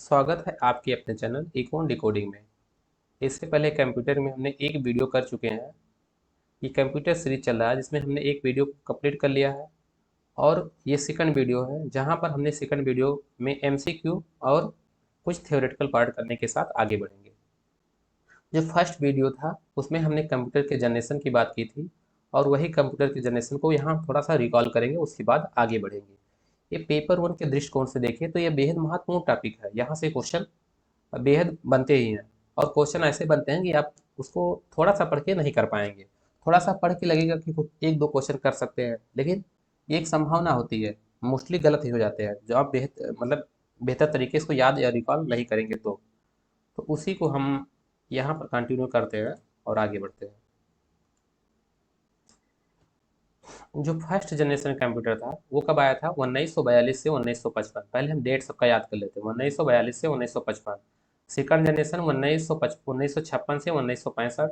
स्वागत है आपके अपने चैनल इकोन डिकोडिंग में। इससे पहले कंप्यूटर में हमने एक वीडियो कर चुके हैं। ये कंप्यूटर सीरीज चल रहा है जिसमें हमने एक वीडियो कंप्लीट कर लिया है और ये सेकंड वीडियो है जहां पर हमने सेकंड वीडियो में एमसीक्यू और कुछ थ्योरेटिकल पार्ट करने के साथ आगे बढ़ेंगे। जो फर्स्ट वीडियो था उसमें हमने कंप्यूटर के जनरेशन की बात की थी और वही कंप्यूटर के जनरेशन को यहाँ थोड़ा सा रिकॉल करेंगे, उसके बाद आगे बढ़ेंगे। ये पेपर वन के दृष्टिकोण से देखें तो ये बेहद महत्वपूर्ण टॉपिक है। यहाँ से क्वेश्चन बेहद बनते ही हैं और क्वेश्चन ऐसे बनते हैं कि आप उसको थोड़ा सा पढ़ के नहीं कर पाएंगे। थोड़ा सा पढ़ के लगेगा कि कुछ एक दो क्वेश्चन कर सकते हैं, लेकिन ये एक संभावना होती है, मोस्टली गलत ही हो जाते हैं जो आप बेहतर तरीके से इसको याद या रिकॉल नहीं करेंगे तो उसी को हम यहाँ पर कंटिन्यू करते हैं और आगे बढ़ते हैं। जो फर्स्ट जनरेशन कंप्यूटर था वो कब आया था? 1942 से 1955। पहले हम डेट सबका याद कर लेते हैं। 1942 से 1955। सेकंड जनरेशन 1956 से 1965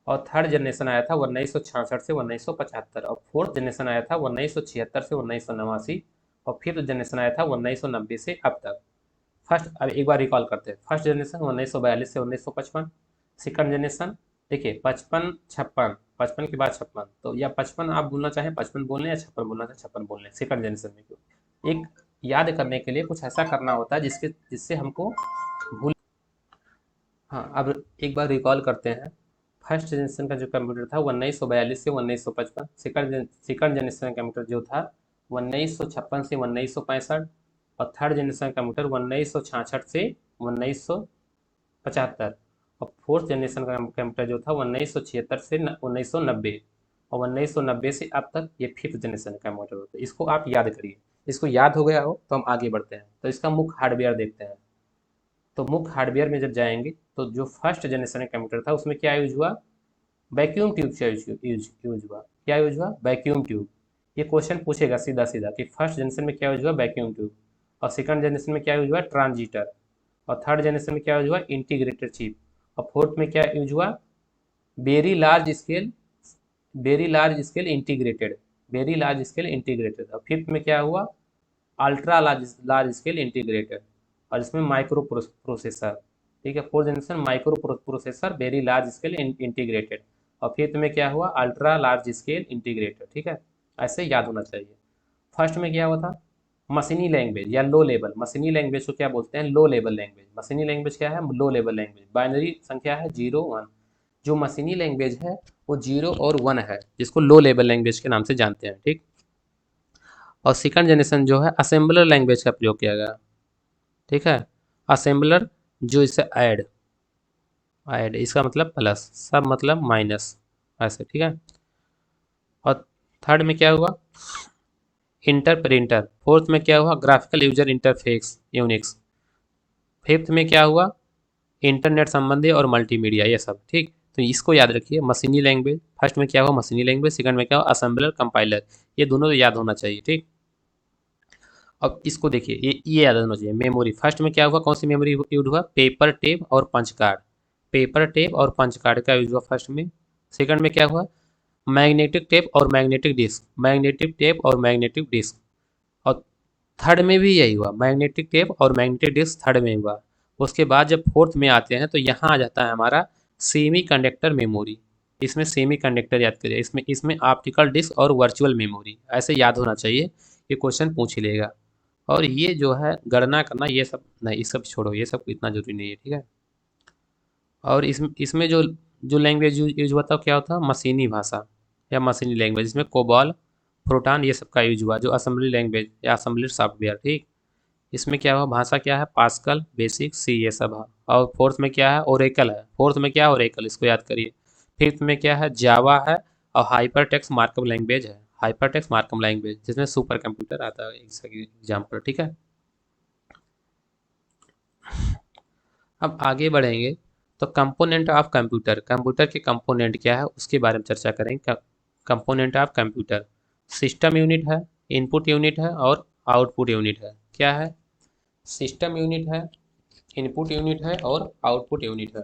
और थर्ड जनरेशन आया था 1966 से 1975 और फोर्थ जनरेशन आया था 1976 से 1989 और फिफ्थ जनरेशन आया था 1990 से अब तक। फर्स्ट, अब एक बार रिकॉल करते हैं। फर्स्ट जनरेशन 1942 से 1955। सेकंड जनरेशन देखिए 55 56, 55 के बाद 56, तो या 55 आप बोलना चाहें 55 बोल लें या 56 बोलना चाहें 56 बोल लें। सेकंड जनरेशन में क्यों एक याद करने के लिए कुछ ऐसा करना होता है जिससे हमको भूल। हाँ, अब एक बार रिकॉल करते हैं। फर्स्ट जनरेशन का जो कंप्यूटर था 1942 से 1955। सेकंड जनरेशन का कंप्यूटर जो था 1956 से 1965 और थर्ड जनरेशन कंप्यूटर 1966 से 1975 और फोर्थ जनरेशन का कंप्यूटर जो था 1976 से 1990 और 1990 से अब तक ये फिफ्थ जनरेशन का कंप्यूटर होता है। इसको आप याद करिए। इसको याद हो गया हो तो हम आगे बढ़ते हैं। तो इसका मुख्य हार्डवेयर देखते हैं। तो मुख्य हार्डवेयर में जब जाएंगे तो जो फर्स्ट जनरेशन का कंप्यूटर था उसमें क्या यूज हुआ? वैक्यूम ट्यूब का यूज हुआ। क्या यूज हुआ? Vacuum tube. ये क्वेश्चन पूछेगा सीधा सीधा कि फर्स्ट जनरेशन में क्या यूज हुआ? Vacuum tube. और सेकंड जनरेशन में क्या यूज हुआ? ट्रांजिटर। और थर्ड जनरेशन में क्या यूज हुआ? Integrated chip. और फोर्थ में क्या यूज हुआ? Very large scale very large scale integrated. Very large scale integrated. और फिफ्थ में क्या हुआ? Ultra large large scale integrated और इसमें माइक्रो प्रोसेसर। ठीक है, fourth generation micro processor very large scale integrated और फिफ्थ में क्या हुआ? Ultra large scale integrated. ठीक है, ऐसे याद होना चाहिए। फर्स्ट में क्या हुआ था? मशीनी लैंग्वेज या लो लेवल। मशीनी लैंग्वेज को क्या बोलते हैं? Low level language. मशीनी लैंग्वेज क्या है? Low level language. बाइनरी संख्या है 0 1। जो मशीनी लैंग्वेज है वो 0 और 1 है, जिसको लो लेवल लैंग्वेज के नाम से जानते हैं। ठीक। और सेकंड जनरेशन जो है असेंबलर लैंग्वेज का प्रयोग किया गया। ठीक है, असेंबलर जो इसे ऐड ऐड इसका मतलब प्लस, सब मतलब माइनस, ऐसे। ठीक है। और थर्ड में क्या हुआ? Inter printer. फोर्थ में क्या हुआ? Graphical user interface Unix. Fifth में क्या हुआ? इंटरनेट संबंधी और मल्टीमीडिया, ये सब। ठीक, तो इसको याद रखिए। मशीनी लैंग्वेज फर्स्ट में क्या हुआ? मशीनी लैंग्वेज। सेकंड में क्या हुआ? Assembler compiler. ये दोनों तो याद होना चाहिए। ठीक। अब इसको देखिए, ये याद होना चाहिए। मेमोरी फर्स्ट में क्या हुआ? कौन सी मेमोरी यूज हुआ? पेपर टेप और पंच कार्ड। पेपर टेप और पंच कार्ड का यूज हुआ फर्स्ट में। सेकंड में क्या हुआ? मैग्नेटिक टेप और मैग्नेटिक डिस्क। मैग्नेटिक टेप और मैग्नेटिक डिस्क। और थर्ड में भी यही हुआ, मैग्नेटिक टेप और मैग्नेटिक डिस्क थर्ड में हुआ। उसके बाद जब फोर्थ में आते हैं तो यहाँ आ जाता है हमारा सेमी कंडक्टर मेमोरी। इसमें सेमी कंडक्टर याद करिए। इसमें इसमें ऑप्टिकल डिस्क और वर्चुअल मेमोरी, ऐसे याद होना चाहिए। ये क्वेश्चन पूछ ही लेगा। और ये जो है गणना करना, ये सब नहीं, ये सब छोड़ो, ये सब इतना जरूरी नहीं है। ठीक है। और इसमें जो जो लैंग्वेज यूज हुआ था क्या होता? मशीनी भाषा या मशीनी लैंग्वेज। इसमें कोबॉल, प्रोटॉन, ये सब का यूज हुआ, जो असेंबली लैंग्वेज या असेंबली सॉफ्टवेयर। ठीक। इसमें क्या हुआ? भाषा क्या है? पास्कल, बेसिक, सी, ये सब है। और फोर्थ में क्या है? ओरेकल है। फोर्थ में क्या है? ओरेकल, इसको याद करिए। फिफ्थ में क्या है? जावा है। और हाइपर टेक्स्ट मार्कअप लैंग्वेज है। हाइपर टेक्स्ट मार्कअप लैंग्वेज जिसमें सुपर कंप्यूटर आता है एग्जाम्पल। ठीक है। अब आगे बढ़ेंगे तो कंपोनेंट ऑफ कंप्यूटर। कंप्यूटर के कंपोनेंट क्या है उसके बारे में चर्चा करेंगे। Component of computer system unit है, इनपुट यूनिट है और आउटपुट यूनिट है। क्या है? सिस्टम यूनिट है, इनपुट यूनिट है और आउटपुट यूनिट है।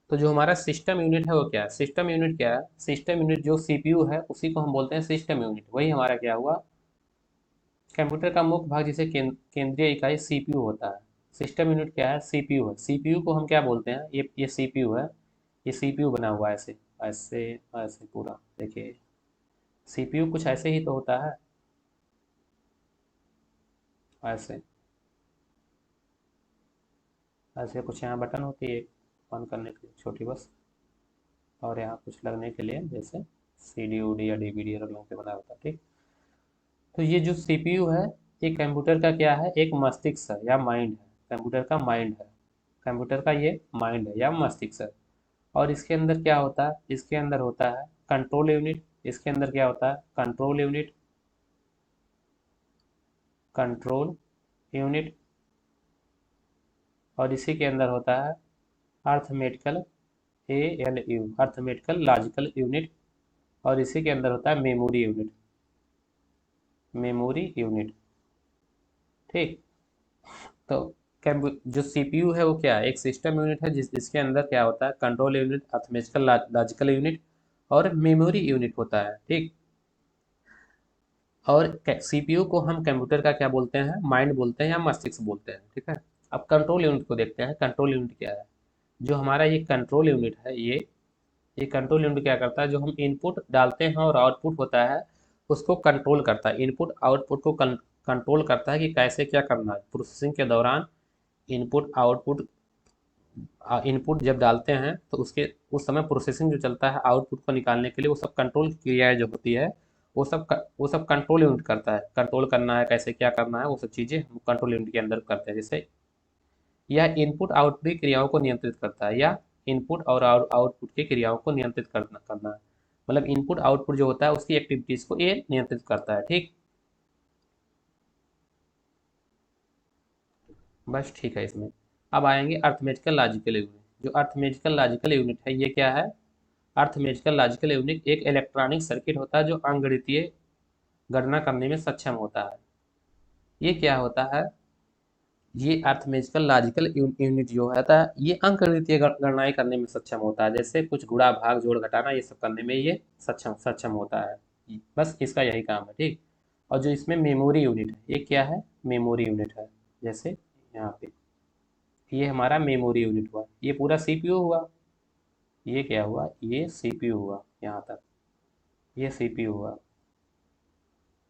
तो जो हमारा सिस्टम यूनिट है वो क्या है? सिस्टम यूनिट क्या है? सिस्टम यूनिट जो सीपीयू है उसी को हम बोलते हैं सिस्टम यूनिट। वही हमारा क्या हुआ? कंप्यूटर का मुख्य भाग जिसे केंद्रीय इकाई सीपीयू होता है। सिस्टम यूनिट क्या है? सीपीयू है। सीपीयू को हम क्या बोलते हैं? ये सीपीयू है। ये सीपीयू बना हुआ है ऐसे ऐसे ऐसे पूरा देखिए। सीपीयू कुछ ऐसे ही तो होता है, ऐसे ऐसे कुछ यहाँ बटन होती है ऑन करने के लिए छोटी बस, और यहाँ कुछ लगने के लिए जैसे सीडी उडी या डीवीडी रखने के बना होता है, ठीक। तो ये जो सीपीयू है, ये कंप्यूटर का क्या है? एक मस्तिष्क है या माइंड है। कंप्यूटर का माइंड है। कंप्यूटर का ये माइंड है या मस्तिष्क है। और इसके अंदर क्या होता है? इसके अंदर होता है कंट्रोल यूनिट। इसके अंदर क्या होता है? Control unit. Control unit. और इसी के अंदर होता है arithmetical, ALU, arithmetical logical unit. और इसी के अंदर होता है मेमोरी यूनिट। मेमोरी यूनिट, ठीक। तो जो सीपीयू है वो क्या है? एक सिस्टम यूनिट है जिसके अंदर क्या होता है? Control unit, arithmetical logical unit और मेमोरी यूनिट होता है, ठीक। और सीपीयू को हम कंप्यूटर का क्या बोलते हैं? माइंड बोलते हैं या मस्तिष्क बोलते हैं, ठीक है। अब कंट्रोल यूनिट को देखते हैं। कंट्रोल यूनिट क्या है? जो हमारा ये कंट्रोल यूनिट है, ये कंट्रोल यूनिट क्या करता है? जो हम इनपुट डालते हैं और आउटपुट होता है, उसको कंट्रोल करता है। इनपुट आउटपुट को कंट्रोल करता है कि कैसे क्या करना है प्रोसेसिंग के दौरान। इनपुट आउटपुट, इनपुट जब डालते हैं तो उसके उस समय प्रोसेसिंग जो चलता है आउटपुट को निकालने के लिए, वो सब कंट्रोल क्रियाएं जो होती है, वो सब कंट्रोल यूनिट करता है। कंट्रोल करना है, कैसे क्या करना है, वो सब चीज़ें हम कंट्रोल यूनिट के अंदर करते हैं। जैसे यह इनपुट आउटपुट की क्रियाओं को नियंत्रित करता है, या इनपुट और आउटपुट की क्रियाओं को नियंत्रित करना है। मतलब इनपुट आउटपुट जो होता है उसकी एक्टिविटीज को ये नियंत्रित करता है, ठीक। बस ठीक है इसमें। अब आएंगे अर्थमेटिकल लॉजिकल यूनिट। जो अर्थमेटिकल लॉजिकल यूनिट है ये क्या है? अर्थमेटिकल लॉजिकल यूनिट एक इलेक्ट्रॉनिक सर्किट होता है जो अंकगणितीय गणना करने में सक्षम होता है। ये क्या होता है? ये अर्थमेटिकल लॉजिकल यूनिट जो होता है ये अंकगणितीय गणनाएं करने में सक्षम होता है। जैसे कुछ गुणा भाग जोड़ घटाना ये सब करने में ये सक्षम सक्षम होता है। बस इसका यही काम है, ठीक। और जो इसमें मेमोरी यूनिट है, ये क्या है? मेमोरी यूनिट है। जैसे यहाँ पे ये हमारा मेमोरी यूनिट हुआ, ये पूरा सीपीयू हुआ। ये क्या हुआ? ये सीपीयू हुआ यहाँ तक। ये सीपीयू हुआ,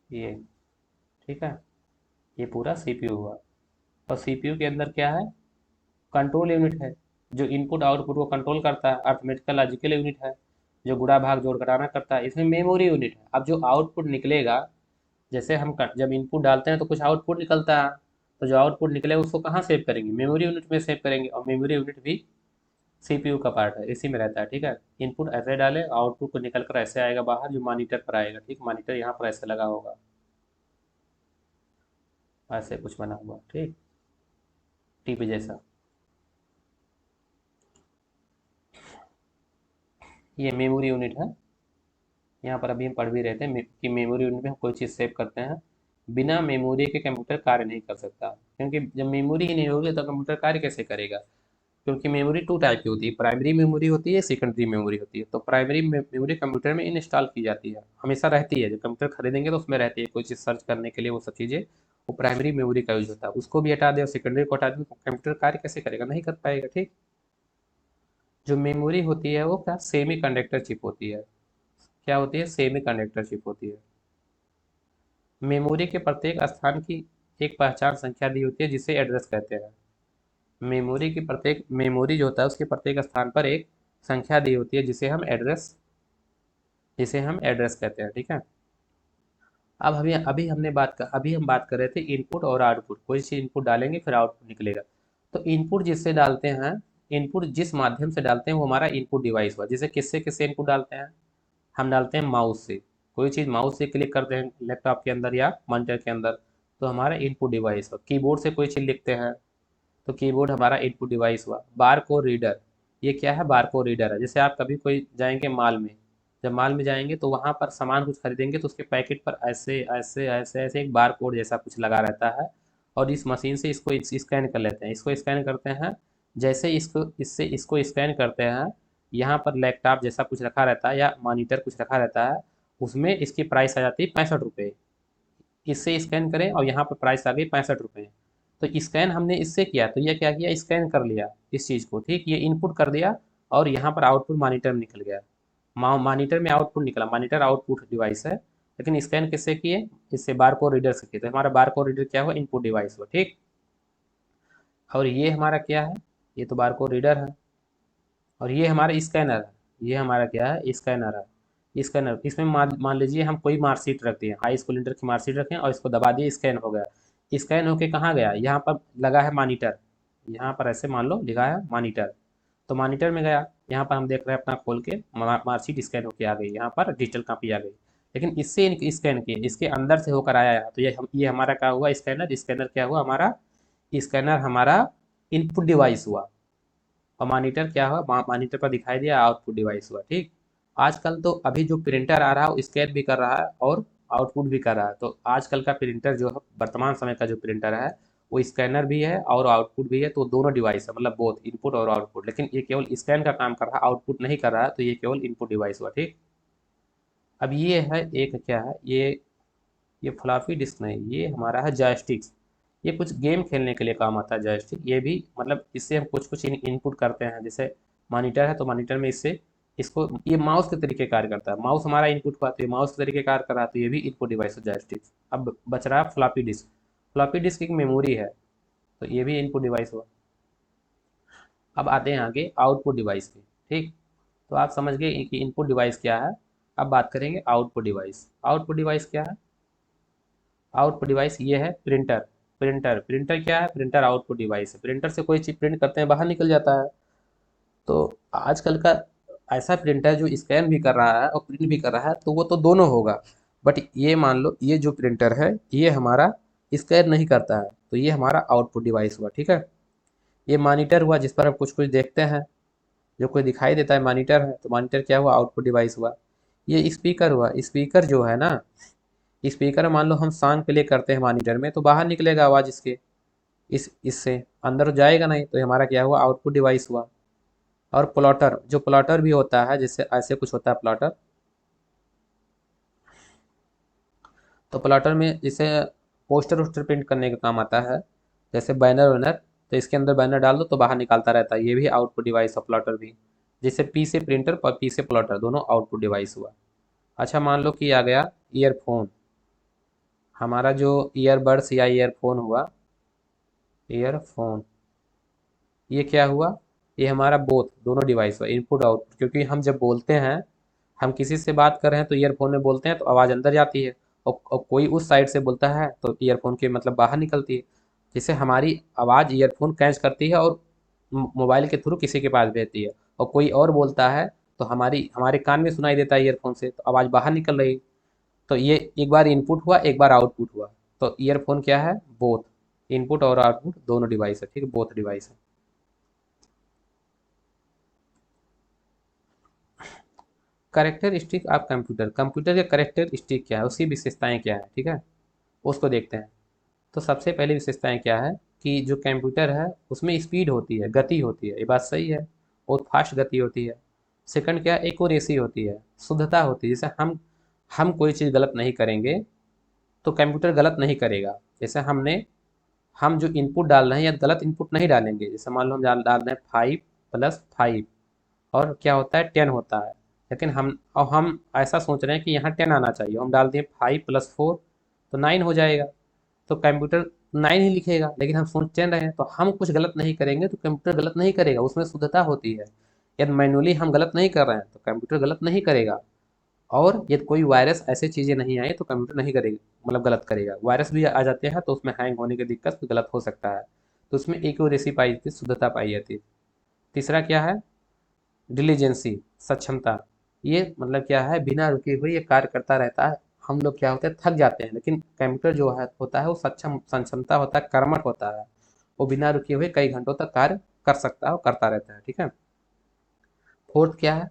ये, ठीक है। ये पूरा सीपीयू हुआ। और सीपीयू के अंदर क्या है? कंट्रोल यूनिट है जो इनपुट आउटपुट को कंट्रोल करता है। अर्थमेटिकल लॉजिकल यूनिट है जो गुणा भाग जोड़ घटाना करता है। इसमें मेमोरी यूनिट है। अब जो आउटपुट निकलेगा, जैसे हम जब इनपुट डालते हैं तो कुछ आउटपुट निकलता है, तो जो आउटपुट निकलेगा उसको कहाँ सेव करेंगे? मेमोरी यूनिट में सेव करेंगे। और मेमोरी यूनिट भी सीपीयू का पार्ट है, इसी में रहता है, ठीक है। इनपुट ऐसे डाले, आउटपुट को निकल कर ऐसे आएगा बाहर, जो मॉनिटर पर आएगा, ठीक। मॉनिटर यहाँ पर ऐसे लगा होगा, ऐसे कुछ बना हुआ, ठीक, टीवी जैसा। ये मेमोरी यूनिट है। यहाँ पर अभी हम पढ़ भी रहे थे कि मेमोरी यूनिट में हम कोई चीज़ सेव करते हैं। बिना मेमोरी के कंप्यूटर कार्य नहीं कर सकता, क्योंकि जब मेमोरी ही नहीं होगी तो कंप्यूटर कार्य कैसे करेगा? क्योंकि मेमोरी टू टाइप की होती है, प्राइमरी मेमोरी होती है, सेकेंडरी मेमोरी होती है। तो प्राइमरी मेमोरी कंप्यूटर में इंस्टॉल की जाती है, हमेशा रहती है। जब कंप्यूटर खरीदेंगे तो उसमें रहती है, कोई चीज़ सर्च करने के लिए, वो सब चीज़ें, वो प्राइमरी मेमोरी का यूज होता है। उसको भी हटा दे और सेकेंडरी को हटा दे तो कंप्यूटर कार्य कैसे करेगा? नहीं कर पाएगा, ठीक। जो मेमोरी होती है वो क्या? सेमी कंडक्टर चिप होती है। क्या होती है? सेमी कंडक्टर चिप होती है। मेमोरी के प्रत्येक स्थान की एक पहचान संख्या दी होती है जिसे एड्रेस कहते हैं। मेमोरी जो होता है उसके प्रत्येक स्थान पर एक संख्या दी होती है जिसे हम एड्रेस कहते हैं, ठीक है। अब अभी हम बात कर रहे थे इनपुट और आउटपुट। कोई सी इनपुट डालेंगे फिर आउटपुट निकलेगा। तो इनपुट जिससे डालते हैं, इनपुट जिस माध्यम से डालते हैं वो हमारा इनपुट डिवाइस हुआ। जैसे किससे किससे इनपुट डालते हैं? हम डालते हैं माउस से। कोई चीज़ माउस से क्लिक करते हैं लैपटॉप के अंदर या मॉनिटर के अंदर, तो हमारा इनपुट डिवाइस हुआ। कीबोर्ड से कोई चीज़ लिखते हैं तो कीबोर्ड हमारा इनपुट डिवाइस हुआ। बार कोड रीडर, ये क्या है? बार कोड रीडर है। जैसे आप कभी कोई जाएंगे मॉल में, जब मॉल में जाएंगे तो वहाँ पर सामान कुछ खरीदेंगे तो उसके पैकेट पर ऐसे ऐसे ऐसे ऐसे एक बार कोड जैसा कुछ लगा रहता है, और इस मशीन से इसको स्कैन कर लेते हैं। इसको स्कैन करते हैं, जैसे इसको स्कैन करते हैं, यहाँ पर लैपटॉप जैसा कुछ रखा रहता है या मॉनिटर कुछ रखा रहता है, उसमें इसकी प्राइस आ जाती है 65 रुपये। इससे स्कैन करें और यहाँ पर प्राइस आ गई 65 रुपये। तो स्कैन हमने इससे किया, तो ये क्या किया, स्कैन कर लिया इस चीज़ को, ठीक, ये इनपुट कर दिया और यहाँ पर आउटपुट मॉनिटर में निकल गया। मॉनिटर में आउटपुट निकला, मॉनिटर आउटपुट डिवाइस है, लेकिन स्कैन किससे किए, इससे बारकोड रीडर से किए, तो हमारा बारकोड रीडर क्या हुआ, इनपुट डिवाइस हुआ, ठीक। और ये हमारा क्या है, ये तो बारकोड रीडर है, और ये हमारा स्कैनर है, ये हमारा क्या है, स्कैनर है। स्कैनर इसमें मान मान लीजिए हम कोई मार्कशीट रख दिए, हाई स्कूल इंटर की मार्कशीट रखें और इसको दबा दिए, स्कैन हो गया। स्कैन होके कहाँ गया, यहाँ पर लगा है मॉनिटर, यहाँ पर ऐसे मान लो लिखा है मॉनिटर, तो मॉनिटर में गया। यहाँ पर हम देख रहे हैं अपना खोल के मार्कशीट स्कैन होके आ गई, यहाँ पर डिजिटल कॉपी आ गई। लेकिन इससे स्कैन किए, इसके अंदर से होकर आया है, तो ये हमारा क्या हुआ, स्कैनर। स्कैनर क्या हुआ हमारा, स्कैनर हमारा इनपुट डिवाइस हुआ, और मॉनिटर क्या हुआ, मॉनिटर पर दिखाई दिया आउटपुट डिवाइस हुआ, ठीक। आजकल तो अभी जो प्रिंटर आ रहा है वो स्कैन भी कर रहा है और आउटपुट भी कर रहा है। तो आजकल का प्रिंटर जो है, वर्तमान समय का जो प्रिंटर है, वो स्कैनर भी है और आउटपुट भी है, तो दोनों डिवाइस है, मतलब बोथ इनपुट और आउटपुट। लेकिन ये केवल स्कैन का काम कर रहा है, आउटपुट नहीं कर रहा है, तो ये केवल इनपुट डिवाइस हुआ, ठीक। अब ये है एक क्या है, ये फ्लॉपी डिस्क नहीं, ये हमारा है जॉयस्टिक्स। ये कुछ गेम खेलने के लिए काम आता है जॉयस्टिक, ये भी मतलब इससे हम कुछ कुछ इनपुट करते हैं। जैसे मॉनिटर है, तो मॉनिटर में इससे इसको ये माउस के तरीके कार्य करता है, माउस हमारा इनपुट हुआ, तो ये माउस के तरीके कार्य कर रहा है, तो ये भी इनपुट डिवाइस है जॉयस्टिक। अब बच रहा है फ्लॉपी डिस्क। फ्लॉपी डिस्क एक मेमोरी है, तो ये भी इनपुट डिवाइस हुआ। अब आते हैं आगे आउटपुट डिवाइस की, ठीक। तो आप समझ गए कि इनपुट डिवाइस क्या है। अब बात करेंगे आउटपुट डिवाइस। आउटपुट डिवाइस क्या है, आउटपुट डिवाइस ये है प्रिंटर। प्रिंटर क्या है, प्रिंटर आउटपुट डिवाइस है। प्रिंटर से कोई चीज़ प्रिंट करते हैं, बाहर निकल जाता है। तो आजकल का ऐसा प्रिंटर जो स्कैन भी कर रहा है और प्रिंट भी कर रहा है, तो वो तो दोनों होगा। बट ये मान लो ये जो प्रिंटर है, ये हमारा स्कैन नहीं करता है, तो ये हमारा आउटपुट डिवाइस हुआ, ठीक है। ये मॉनिटर हुआ, जिस पर हम कुछ कुछ देखते हैं, जो कोई दिखाई देता है मॉनिटर है, तो मॉनिटर क्या हुआ, आउटपुट डिवाइस हुआ। ये स्पीकर हुआ, स्पीकर जो है ना, स्पीकर मान लो हम सॉन्ग प्ले करते हैं मॉनिटर में, तो बाहर निकलेगा आवाज़ इसके, इससे अंदर जाएगा नहीं, तो हमारा क्या हुआ, आउटपुट डिवाइस हुआ। और प्लॉटर, जो प्लॉटर भी होता है, जैसे ऐसे कुछ होता है प्लॉटर, तो प्लॉटर में जैसे पोस्टर वोस्टर प्रिंट करने का काम आता है, जैसे बैनर वैनर, तो इसके अंदर बैनर डाल दो तो बाहर निकालता रहता है, ये भी आउटपुट डिवाइस है प्लॉटर भी। जैसे पी से प्रिंटर और पी से प्लॉटर, दोनों आउटपुट डिवाइस हुआ। अच्छा मान लो कि आ गया ईयरफोन, हमारा जो ईयरबड्स या ईयरफोन हुआ, ईयरफोन, ये क्या हुआ, ये हमारा बोथ दोनों डिवाइस हुआ, इनपुट आउटपुट। क्योंकि हम जब बोलते हैं, हम किसी से बात कर रहे हैं तो ईयरफोन में बोलते हैं तो आवाज़ अंदर जाती है, और कोई उस साइड से बोलता है तो ईयरफोन के मतलब बाहर निकलती है। जिससे हमारी आवाज़ ईयरफोन कैच करती है और मोबाइल के थ्रू किसी के पास भेजती है, और कोई और बोलता है तो हमारे कान में सुनाई देता है ईयरफोन से, तो आवाज़ बाहर निकल रही। तो ये एक बार इनपुट हुआ, एक बार आउटपुट हुआ। तो ईयरफोन क्या है, बोथ इनपुट और आउटपुट दोनों डिवाइस है, ठीक है, बोथ डिवाइस है। करेक्टरिस्टिक ऑफ कंप्यूटर, कंप्यूटर के करेक्टरिस्टिक क्या है, उसकी विशेषताएं क्या है, ठीक है, उसको देखते हैं। तो सबसे पहली विशेषताएं क्या है, कि जो कंप्यूटर है उसमें स्पीड होती है, गति होती है, ये बात सही है, बहुत फास्ट गति होती है। सेकंड क्या है, एक्यूरेसी होती है, शुद्धता होती है। जैसे हम कोई चीज़ गलत नहीं करेंगे तो कंप्यूटर गलत नहीं करेगा। जैसे हम जो इनपुट डाल रहे हैं या गलत इनपुट नहीं डालेंगे, जैसे मान लो हम डाल रहे हैं 5 + 5 और क्या होता है 10 होता है, लेकिन हम ऐसा सोच रहे हैं कि यहाँ 10 आना चाहिए, हम डाल दिए 5 + 4 तो 9 हो जाएगा, तो कंप्यूटर 9 ही लिखेगा। लेकिन हम सोच 10 रहे हैं, तो हम कुछ गलत नहीं करेंगे तो कंप्यूटर गलत नहीं करेगा, उसमें शुद्धता होती है। यदि मैनुअली हम गलत नहीं कर रहे हैं तो कंप्यूटर गलत नहीं करेगा। और यदि कोई वायरस ऐसे चीज़ें नहीं आए तो कंप्यूटर नहीं करेगा, मतलब गलत करेगा। वायरस भी आ जाते हैं तो उसमें हैंग होने की दिक्कत, तो गलत हो सकता है। तो उसमें एक्यूरेसी पाई जाती है, शुद्धता पाई जाती है। तीसरा क्या है, डिलीजेंसी, सक्षमता। ये मतलब क्या है, बिना रुके हुए ये कार्य करता रहता है। हम लोग क्या होते हैं, थक जाते हैं, लेकिन कंप्यूटर जो है होता है वो सक्षमता होता है, कर्मठ होता है, वो बिना रुके हुए कई घंटों तक कार्य कर सकता है और करता रहता है, ठीक है। फोर्थ क्या है,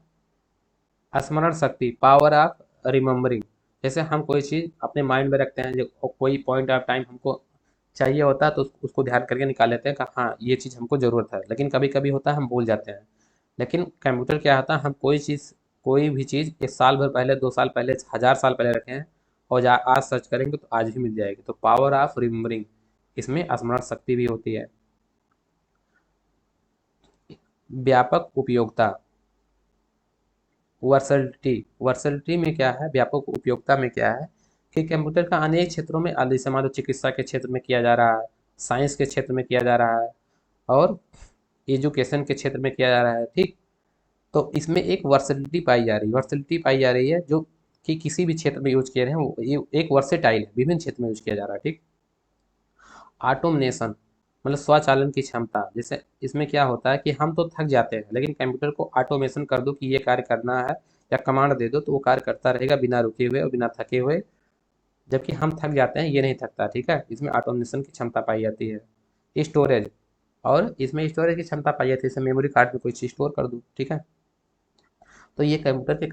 स्मरण शक्ति, पावर ऑफ रिमेम्बरिंग। जैसे हम कोई चीज़ अपने माइंड में रखते हैं, जो कोई पॉइंट ऑफ टाइम हमको चाहिए होता है, तो उसको ध्यान करके निकाल लेते हैं कि हाँ ये चीज़ हमको ज़रूरत है। लेकिन कभी कभी होता है हम भूल जाते हैं। लेकिन कंप्यूटर क्या होता है, हम कोई भी चीज़ 1 साल भर पहले, 2 साल पहले, 1000 साल पहले रखें हैं, और आज सर्च करेंगे तो आज भी मिल जाएगी। तो पावर ऑफ रिमेम्बरिंग, इसमें स्मरण शक्ति भी होती है। व्यापक उपयोगिता, वर्सलिटी, वर्सलिटी में क्या है, व्यापक उपयोगिता में क्या है कि कंप्यूटर का अनेक क्षेत्रों में, जैसे मान लो चिकित्सा के क्षेत्र में किया जा रहा है, साइंस के क्षेत्र में किया जा रहा है, और एजुकेशन के क्षेत्र में किया जा रहा है, ठीक। तो इसमें एक वर्सलिटी पाई जा रही है, वर्सलिटी पाई जा रही है जो कि किसी भी क्षेत्र में यूज किए रहे हैं, वो ये एक वर्सेटाइल है, विभिन्न क्षेत्र में यूज किया जा रहा है, ठीक। ऑटोमेशन मतलब स्वचालन की क्षमता, जैसे इसमें क्या होता है कि हम तो थक जाते हैं, लेकिन कंप्यूटर को ऑटोमेशन कर दो कि ये कार्य करना है, या कमांड दे दो तो वो कार्य करता रहेगा बिना रुके हुए और बिना थके हुए, जबकि हम थक जाते हैं, ये नहीं थकता, ठीक है। इसमें ऑटोमेशन की क्षमता पाई जाती है। स्टोरेज, और इसमें स्टोरेज की क्षमता पाई जाती है, जैसे मेमोरी कार्ड में कोई चीज़ स्टोर कर दो, ठीक है। तो ये कंप्यूटर के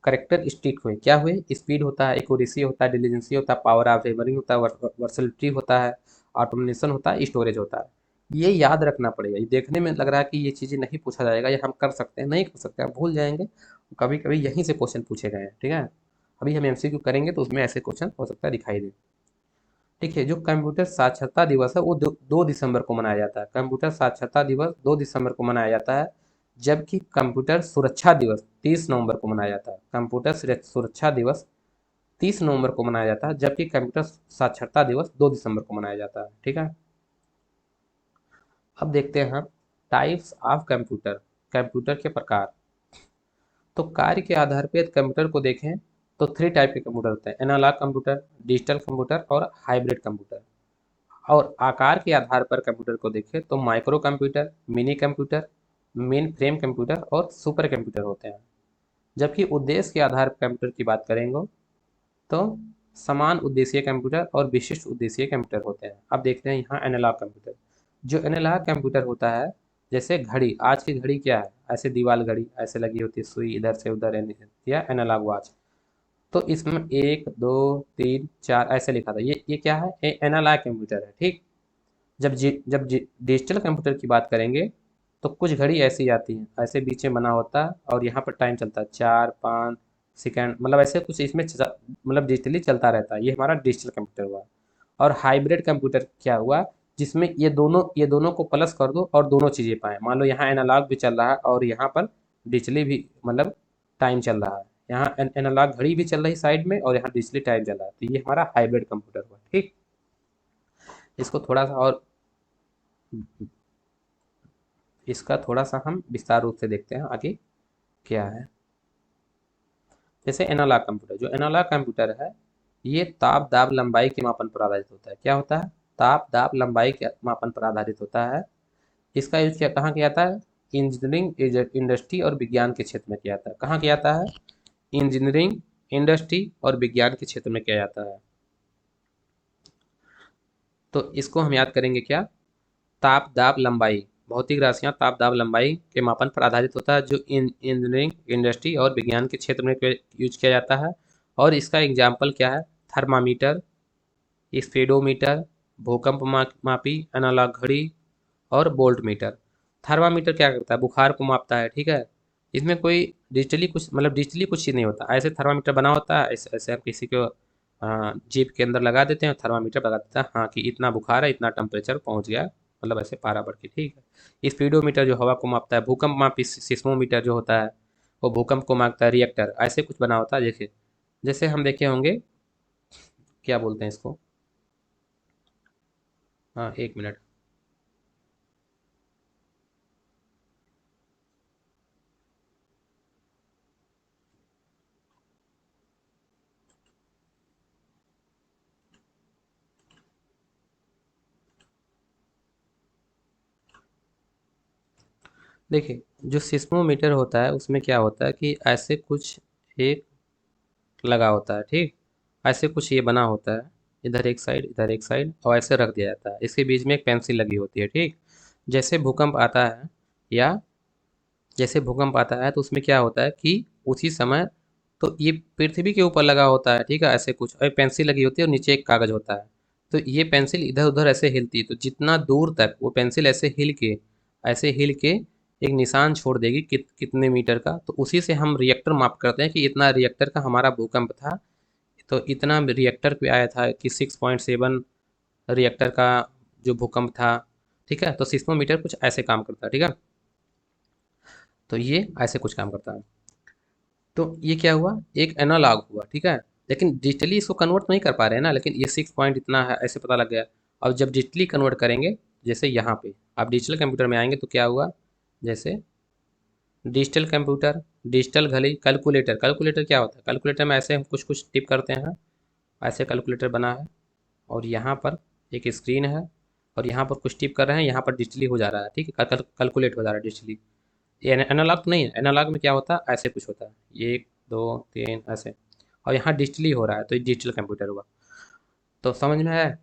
करेक्टरिस्टिक हुए, क्या हुए, स्पीड होता है, एक्यूरेसी होता है, डिलीजेंसी होता है, पावर ऑफ मेमोरी होता है, वर्सलिटी होता है, ऑटोमेशन होता है, स्टोरेज होता है। ये याद रखना पड़ेगा। ये देखने में लग रहा है कि ये चीज़ें नहीं पूछा जाएगा, या हम कर सकते हैं, नहीं कर सकते, हम भूल जाएंगे। कभी कभी यहीं से क्वेश्चन पूछे गए हैं, ठीक है। अभी हम एमसीक्यू करेंगे तो उसमें ऐसे क्वेश्चन हो सकता है दिखाई दे। ठीक है, जो कंप्यूटर साक्षरता दिवस है वो 2 दिसंबर को मनाया जाता है। कंप्यूटर साक्षरता दिवस 2 दिसंबर को मनाया जाता है, जबकि कंप्यूटर सुरक्षा दिवस 30 नवंबर को मनाया जाता है। कंप्यूटर सुरक्षा दिवस 30 नवंबर को मनाया जाता है, जबकि कंप्यूटर साक्षरता दिवस 2 दिसंबर को मनाया जाता है, ठीक है। अब देखते हैं हम टाइप्स ऑफ कंप्यूटर, कंप्यूटर के प्रकार। तो कार्य के आधार पर कंप्यूटर को देखें तो 3 टाइप के कंप्यूटर होते हैं, एनालॉग कंप्यूटर, डिजिटल कंप्यूटर और हाइब्रिड कंप्यूटर। और आकार के आधार पर कंप्यूटर को देखें तो micro computer, mini computer, main frame computer और सुपर कंप्यूटर होते हैं। जबकि उद्देश्य के आधार पर कंप्यूटर की बात करेंगे तो समान उद्देश्य कंप्यूटर और विशिष्ट उद्देश्य कंप्यूटर होते हैं। अब देखते हैं यहाँ एनालॉग कंप्यूटर। जो एनालॉग कंप्यूटर होता है, जैसे घड़ी, आज की घड़ी क्या है, ऐसे दीवार घड़ी ऐसे लगी होती है, सुई इधर से उधर, या एनालॉग वॉच। तो इसमें 1 2 3 4 ऐसे लिखा था, ये क्या है, एनालॉग कंप्यूटर है, ठीक। जब डिजिटल कंप्यूटर की बात करेंगे तो कुछ घड़ी ऐसी आती हैं, ऐसे बीच में बना होता है और यहाँ पर टाइम चलता है 4 5 सेकंड, मतलब ऐसे कुछ इसमें मतलब डिजिटली चलता रहता है। ये हमारा डिजिटल कंप्यूटर हुआ। और हाइब्रिड कंप्यूटर क्या हुआ, जिसमें ये दोनों को प्लस कर दो और दोनों चीज़ें पाएँ। मान लो यहाँ एनालॉग भी चल रहा है और यहाँ पर डिजिटली भी मतलब टाइम चल रहा है, यहाँ एनालॉग घड़ी भी चल रही साइड में और यहाँ डिजिटली टाइम चल रहा है, तो ये हमारा हाइब्रिड कंप्यूटर हुआ, ठीक। इसको थोड़ा सा और इसका थोड़ा सा हम विस्तार रूप से देखते हैं आगे क्या है। जैसे एनालॉग कंप्यूटर, जो एनालॉग कंप्यूटर है ये ताप दाब लंबाई के मापन पर आधारित होता है। क्या होता है, ताप दाब लंबाई के मापन पर आधारित होता है। इसका यूज क्या कहाँ किया जाता है, इंजीनियरिंग इंडस्ट्री और विज्ञान के क्षेत्र में किया जाता है। कहाँ किया जाता है, इंजीनियरिंग इंडस्ट्री और विज्ञान के क्षेत्र में किया जाता है। तो इसको हम याद करेंगे क्या, ताप दाब लंबाई, भौतिक राशियां ताप दाब लंबाई के मापन पर आधारित होता है, जो इंजीनियरिंग इंडस्ट्री और विज्ञान के क्षेत्र में यूज किया जाता है। और इसका एग्जाम्पल क्या है, थर्मामीटर, स्पीडोमीटर, भूकंप मापी, एनालॉग घड़ी और वोल्ट मीटर। थर्मामीटर क्या करता है, बुखार को मापता है, ठीक है। इसमें कोई डिजिटली कुछ मतलब डिजिटली कुछ चीज़ नहीं होता, ऐसे थर्मामीटर बना होता है, ऐसे ऐसे हम किसी को जीप के अंदर लगा देते हैं, थर्मामीटर लगा देता है, हाँ कि इतना बुखार है, इतना टेम्परेचर पहुंच गया, मतलब ऐसे पारा बढ़ के, ठीक है। स्पीडोमीटर जो हवा को मापता है, भूकंप मापी सिस्मोमीटर जो होता है वो भूकंप को मापता है, रिएक्टर ऐसे कुछ बना होता है। जैसे जैसे हम देखे होंगे, क्या बोलते हैं इसको, हाँ 1 मिनट। देखिए, जो सिस्मोमीटर होता है उसमें क्या होता है कि ऐसे कुछ एक लगा होता है, ठीक। ऐसे कुछ ये बना होता है, इधर एक साइड इधर एक साइड, और ऐसे रख दिया जाता है, इसके बीच में एक पेंसिल लगी होती है, ठीक। जैसे भूकंप आता है या जैसे भूकंप आता है तो उसमें क्या होता है कि उसी समय तो ये पृथ्वी के ऊपर लगा होता है, ठीक है, ऐसे कुछ, और पेंसिल लगी होती है और नीचे एक कागज होता है। तो ये पेंसिल इधर उधर ऐसे हिलती है, तो जितना दूर तक वो पेंसिल ऐसे हिल के एक निशान छोड़ देगी कितने मीटर का, तो उसी से हम रिएक्टर माप करते हैं कि इतना रिएक्टर का हमारा भूकंप था, तो इतना रिएक्टर पे आया था कि 6.7 रिएक्टर का जो भूकंप था। ठीक है, तो सिस्मोमीटर कुछ ऐसे काम करता है। ठीक है, तो ये ऐसे कुछ काम करता है। तो ये क्या हुआ, एक एनालॉग हुआ। ठीक है, लेकिन डिजिटली इसको कन्वर्ट नहीं कर पा रहे हैं ना, लेकिन ये 6 पॉइंट इतना है ऐसे पता लग गया। अब जब डिजिटली कन्वर्ट करेंगे, जैसे यहाँ पे आप डिजिटल कंप्यूटर में आएंगे तो क्या हुआ, जैसे डिजिटल कंप्यूटर, डिजिटल घड़ी, कैलकुलेटर। कैलकुलेटर क्या होता है, कैलकुलेटर में ऐसे हम कुछ कुछ टिप करते हैं, ऐसे कैलकुलेटर बना है। और यहाँ पर एक स्क्रीन है, और यहाँ पर कुछ टिप कर रहे हैं, यहाँ पर डिजिटली हो जा रहा है। ठीक है, कैलकुलेट हो जा रहा है डिजिटली। ये एनालॉग तो नहीं है, एनालॉग में क्या होता है, ऐसे कुछ होता है, 1 2 3 ऐसे। और यहाँ डिजिटली हो रहा है, तो ये डिजिटल कंप्यूटर हुआ। तो समझ में है।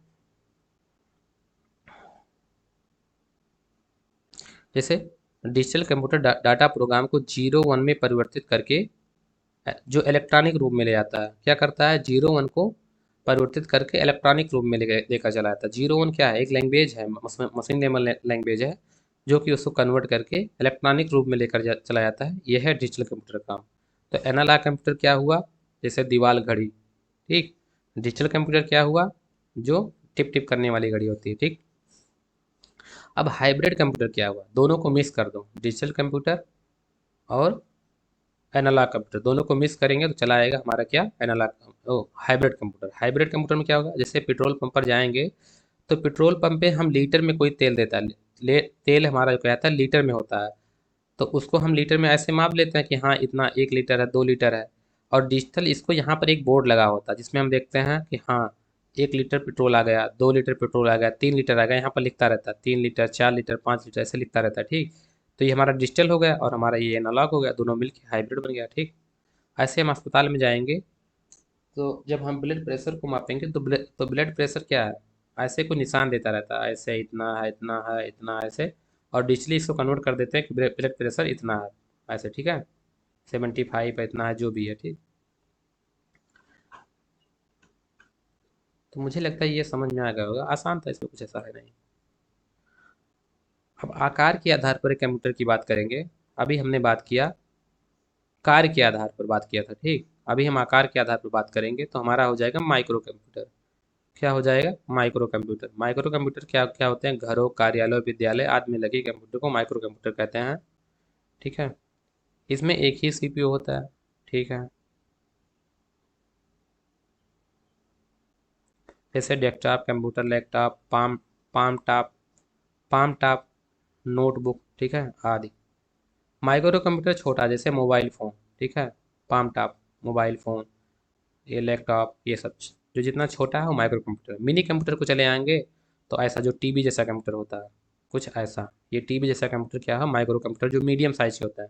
जैसे डिजिटल कंप्यूटर डाटा प्रोग्राम को 0 1 में परिवर्तित करके जो इलेक्ट्रॉनिक रूप में ले आता है, क्या करता है, 0 1 को परिवर्तित करके इलेक्ट्रॉनिक रूप में लेकर चला आता है। 0 1 क्या है, एक लैंग्वेज है, मशीन लेवल लैंग्वेज है, जो कि उसको कन्वर्ट करके इलेक्ट्रॉनिक रूप में लेकर चला जाता है। यह है डिजिटल कंप्यूटर का काम। तो एनालॉग कंप्यूटर क्या हुआ, जैसे दीवार घड़ी। ठीक, डिजिटल कंप्यूटर क्या हुआ, जो टिप टिप करने वाली घड़ी होती है। ठीक, अब हाइब्रिड कंप्यूटर क्या हुआ, दोनों को मिक्स कर दो, डिजिटल कंप्यूटर और एनालॉग कंप्यूटर, दोनों को मिक्स करेंगे तो चला आएगा हमारा क्या, एनालॉग ओ हाइब्रिड कंप्यूटर। हाइब्रिड कंप्यूटर में क्या होगा, जैसे पेट्रोल पंप पर जाएंगे तो पेट्रोल पंप पे हम लीटर में कोई तेल देता है, तेल हमारा जो कहता है लीटर में होता है, तो उसको हम लीटर में ऐसे माप लेते हैं कि हाँ इतना 1 लीटर है, 2 लीटर है। और डिजिटल इसको यहाँ पर एक बोर्ड लगा होता है जिसमें हम देखते हैं कि हाँ 1 लीटर पेट्रोल आ गया, 2 लीटर पेट्रोल आ गया, 3 लीटर आ गया, यहाँ पर लिखता रहता है 3 लीटर, 4 लीटर, 5 लीटर ऐसे लिखता रहता है। ठीक, तो ये हमारा डिजिटल हो गया और हमारा ये एनालॉग हो गया, दोनों मिलके हाइब्रिड बन गया। ठीक, ऐसे हम अस्पताल में जाएंगे तो जब हम ब्लड प्रेशर को मापेंगे तो ब्लड प्रेशर क्या है, ऐसे को निशान देता रहता है, ऐसे इतना है, इतना है, इतना है, ऐसे। और डिजिटली इसको कन्वर्ट कर देते हैं कि ब्लड प्रेशर इतना है, ऐसे। ठीक है, 75 है, इतना है, जो भी है। ठीक, तो मुझे लगता है ये समझ में आ गया होगा, आसान था, इसमें कुछ ऐसा है नहीं। अब आकार के आधार पर कंप्यूटर की बात करेंगे। अभी हमने बात किया कार्य के आधार पर बात किया था। ठीक, अभी हम आकार के आधार पर बात करेंगे तो हमारा हो जाएगा माइक्रो कंप्यूटर। क्या हो जाएगा, माइक्रो कंप्यूटर। माइक्रो कंप्यूटर क्या क्या होते हैं, घरों, कार्यालय, विद्यालय आदि में लगे कंप्यूटर को माइक्रो कंप्यूटर कहते हैं। ठीक है, इसमें एक ही सीपीयू होता है। ठीक है, जैसे desktop computer, laptop, palm top, palm top, notebook. ठीक है, आदि। माइक्रो कंप्यूटर छोटा, जैसे मोबाइल फ़ोन। ठीक है, पाम टॉप, मोबाइल फ़ोन, ये लैपटॉप, ये सब जो जितना छोटा है वो माइक्रो कंप्यूटर। मिनी कंप्यूटर को चले आएंगे तो ऐसा जो टीवी जैसा कंप्यूटर होता है, कुछ ऐसा, ये टीवी जैसा कंप्यूटर क्या है, माइक्रो कंप्यूटर जो मीडियम साइज के होता है।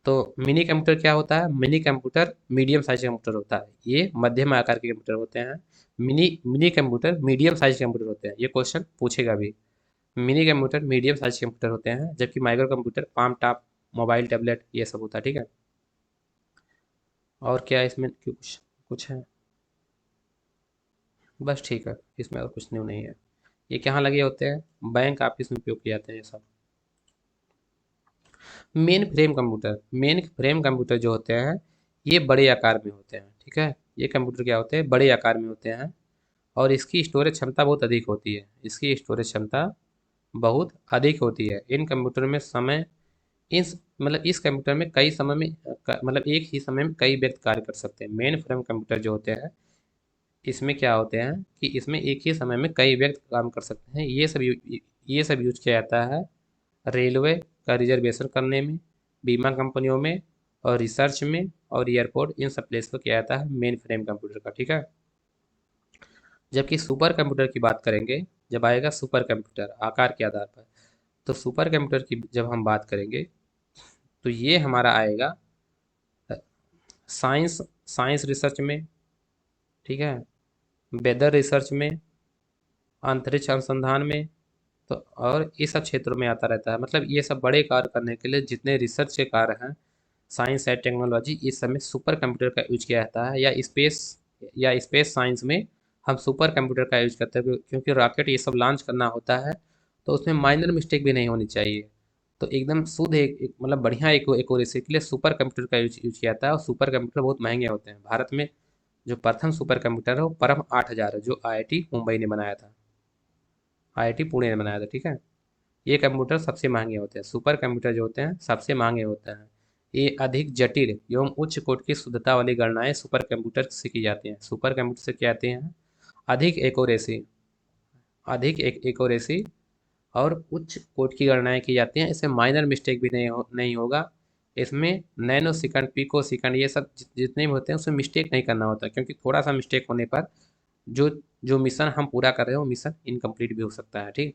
तो मिनी कंप्यूटर क्या होता है, mini computer medium size computer होता है, ये मध्यम आकार के कंप्यूटर होते हैं। Mini mini computer medium size computer होते हैं, ये क्वेश्चन पूछेगा भी। Mini computer medium size computer होते हैं, जबकि micro computer palm top, mobile, tablet, ये सब होता है। ठीक है, और क्या इसमें कुछ कुछ है, बस ठीक है, इसमें और कुछ न्यू नहीं है। ये कहाँ लगे होते हैं, बैंक ऑफिस में उपयोग किए जाते हैं ये सब। Main frame computer, main frame computer जो होते हैं ये बड़े आकार में होते हैं। ठीक है, ये कंप्यूटर क्या होते हैं, बड़े आकार में होते हैं, और इसकी स्टोरेज क्षमता बहुत अधिक होती है, इसकी स्टोरेज क्षमता बहुत अधिक होती है। इन कंप्यूटर में समय इस मतलब इस कंप्यूटर में कई समय में मतलब एक ही समय में कई व्यक्ति कार्य कर सकते हैं। मेन फ्रेम कंप्यूटर जो होते हैं इसमें क्या होते हैं कि इसमें एक ही समय में कई व्यक्ति काम कर सकते हैं। ये सब यूज किया जाता है रेलवे का रिजर्वेशन करने में, बीमा कंपनियों में, और रिसर्च में, और एयरपोर्ट, इन सब प्लेस पर किया जाता है मेन फ्रेम कंप्यूटर का। ठीक है, जबकि सुपर कंप्यूटर की बात करेंगे, जब आएगा सुपर कंप्यूटर आकार के आधार पर, तो सुपर कंप्यूटर की जब हम बात करेंगे तो ये हमारा आएगा साइंस साइंस रिसर्च में। ठीक है, वेदर रिसर्च में, अंतरिक्ष अनुसंधान में, तो और ये सब क्षेत्रों में आता रहता है। मतलब ये सब बड़े कार्य करने के लिए जितने रिसर्च के कार्य हैं, साइंस एंड टेक्नोलॉजी, इस सब में सुपर कंप्यूटर का यूज किया जाता है। या स्पेस साइंस में हम सुपर कंप्यूटर का यूज करते हैं, क्योंकि रॉकेट ये सब लॉन्च करना होता है, तो उसमें माइनर मिस्टेक भी नहीं होनी चाहिए। तो एकदम शुद्ध मतलब बढ़िया एक्यूरेसी के लिए सुपर कंप्यूटर का यूज किया जाता है, और सुपर कंप्यूटर बहुत महंगे होते हैं। भारत में जो प्रथम सुपर कंप्यूटर है वो परम 8000 है, जो आईआईटी मुंबई ने बनाया था, आईआईटी पुणे ने बनाया था। ठीक है, ये कंप्यूटर सबसे महंगे होते हैं, सुपर कंप्यूटर जो होते हैं सबसे महंगे होते हैं। ये अधिक जटिल एवं उच्च कोटि की शुद्धता वाली गणनाएं सुपर कंप्यूटर से की जाती हैं। सुपर कंप्यूटर से क्या आते हैं? अधिक एक्यूरेसी, अधिक एक्यूरेसी और उच्च कोटि की गणनाएं की जाती हैं। इसमें माइनर मिस्टेक भी नहीं होगा। इसमें नैनो सेकंड, पिको सेकंड, ये सब जितने भी होते हैं उसमें मिस्टेक नहीं करना होता, क्योंकि थोड़ा सा मिस्टेक होने पर जो जो मिशन हम पूरा कर रहे हैं वो मिशन इनकम्प्लीट भी हो सकता है। ठीक,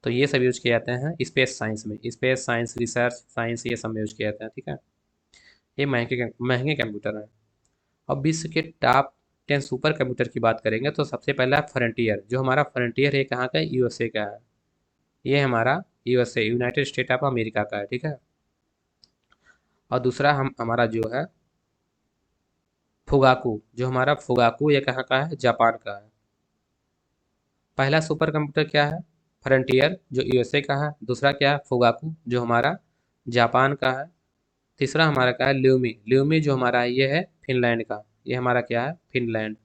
तो ये सब यूज किए जाते हैं स्पेस साइंस में, स्पेस साइंस, रिसर्च साइंस, ये सब में यूज किए जाते हैं। ठीक है, ये महंगे महंगे कंप्यूटर हैं। अब विश्व के टॉप 10 सुपर कंप्यूटर की बात करेंगे तो सबसे पहला फ्रंटियर, जो हमारा फ्रंटियर है कहाँ का है? यूएसए का है। ये हमारा USA, United state of America का है। ठीक है, और दूसरा हम हमारा जो है फुगाकू, जो हमारा फुगाकू ये कहाँ का है? जापान का है। पहला सुपर कंप्यूटर क्या है? फ्रंटियर, जो यूएसए का है। दूसरा क्या है? फुगाकू, जो हमारा जापान का है। तीसरा हमारा क्या है? ल्यूमी, ल्यूमी जो हमारा है ये है फिनलैंड का। ये हमारा क्या है? फिनलैंड,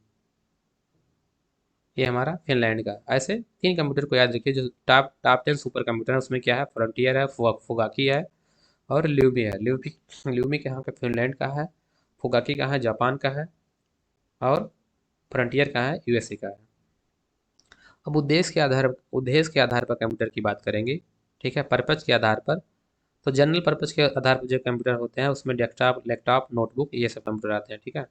ये हमारा फिनलैंड का। ऐसे 3 कंप्यूटर को याद रखिए जो टॉप टॉप 10 सुपर कंप्यूटर है, उसमें क्या है? फ्रंटियर है, फुगाकी है और ल्यूमी है। ल्यूमी ल्यूमी कहाँ का? फिनलैंड का है। फुगाकी कहाँ है? जापान का है। और फ्रंटियर कहाँ है? यूएसए का है। अब उद्देश्य के आधार पर कंप्यूटर की बात करेंगे। ठीक है, पर्पज के आधार पर। तो जनरल पर्पज के आधार पर जो कंप्यूटर होते हैं उसमें डेस्कटॉप, लैपटॉप, नोटबुक, ये सब कंप्यूटर आते हैं। ठीक है,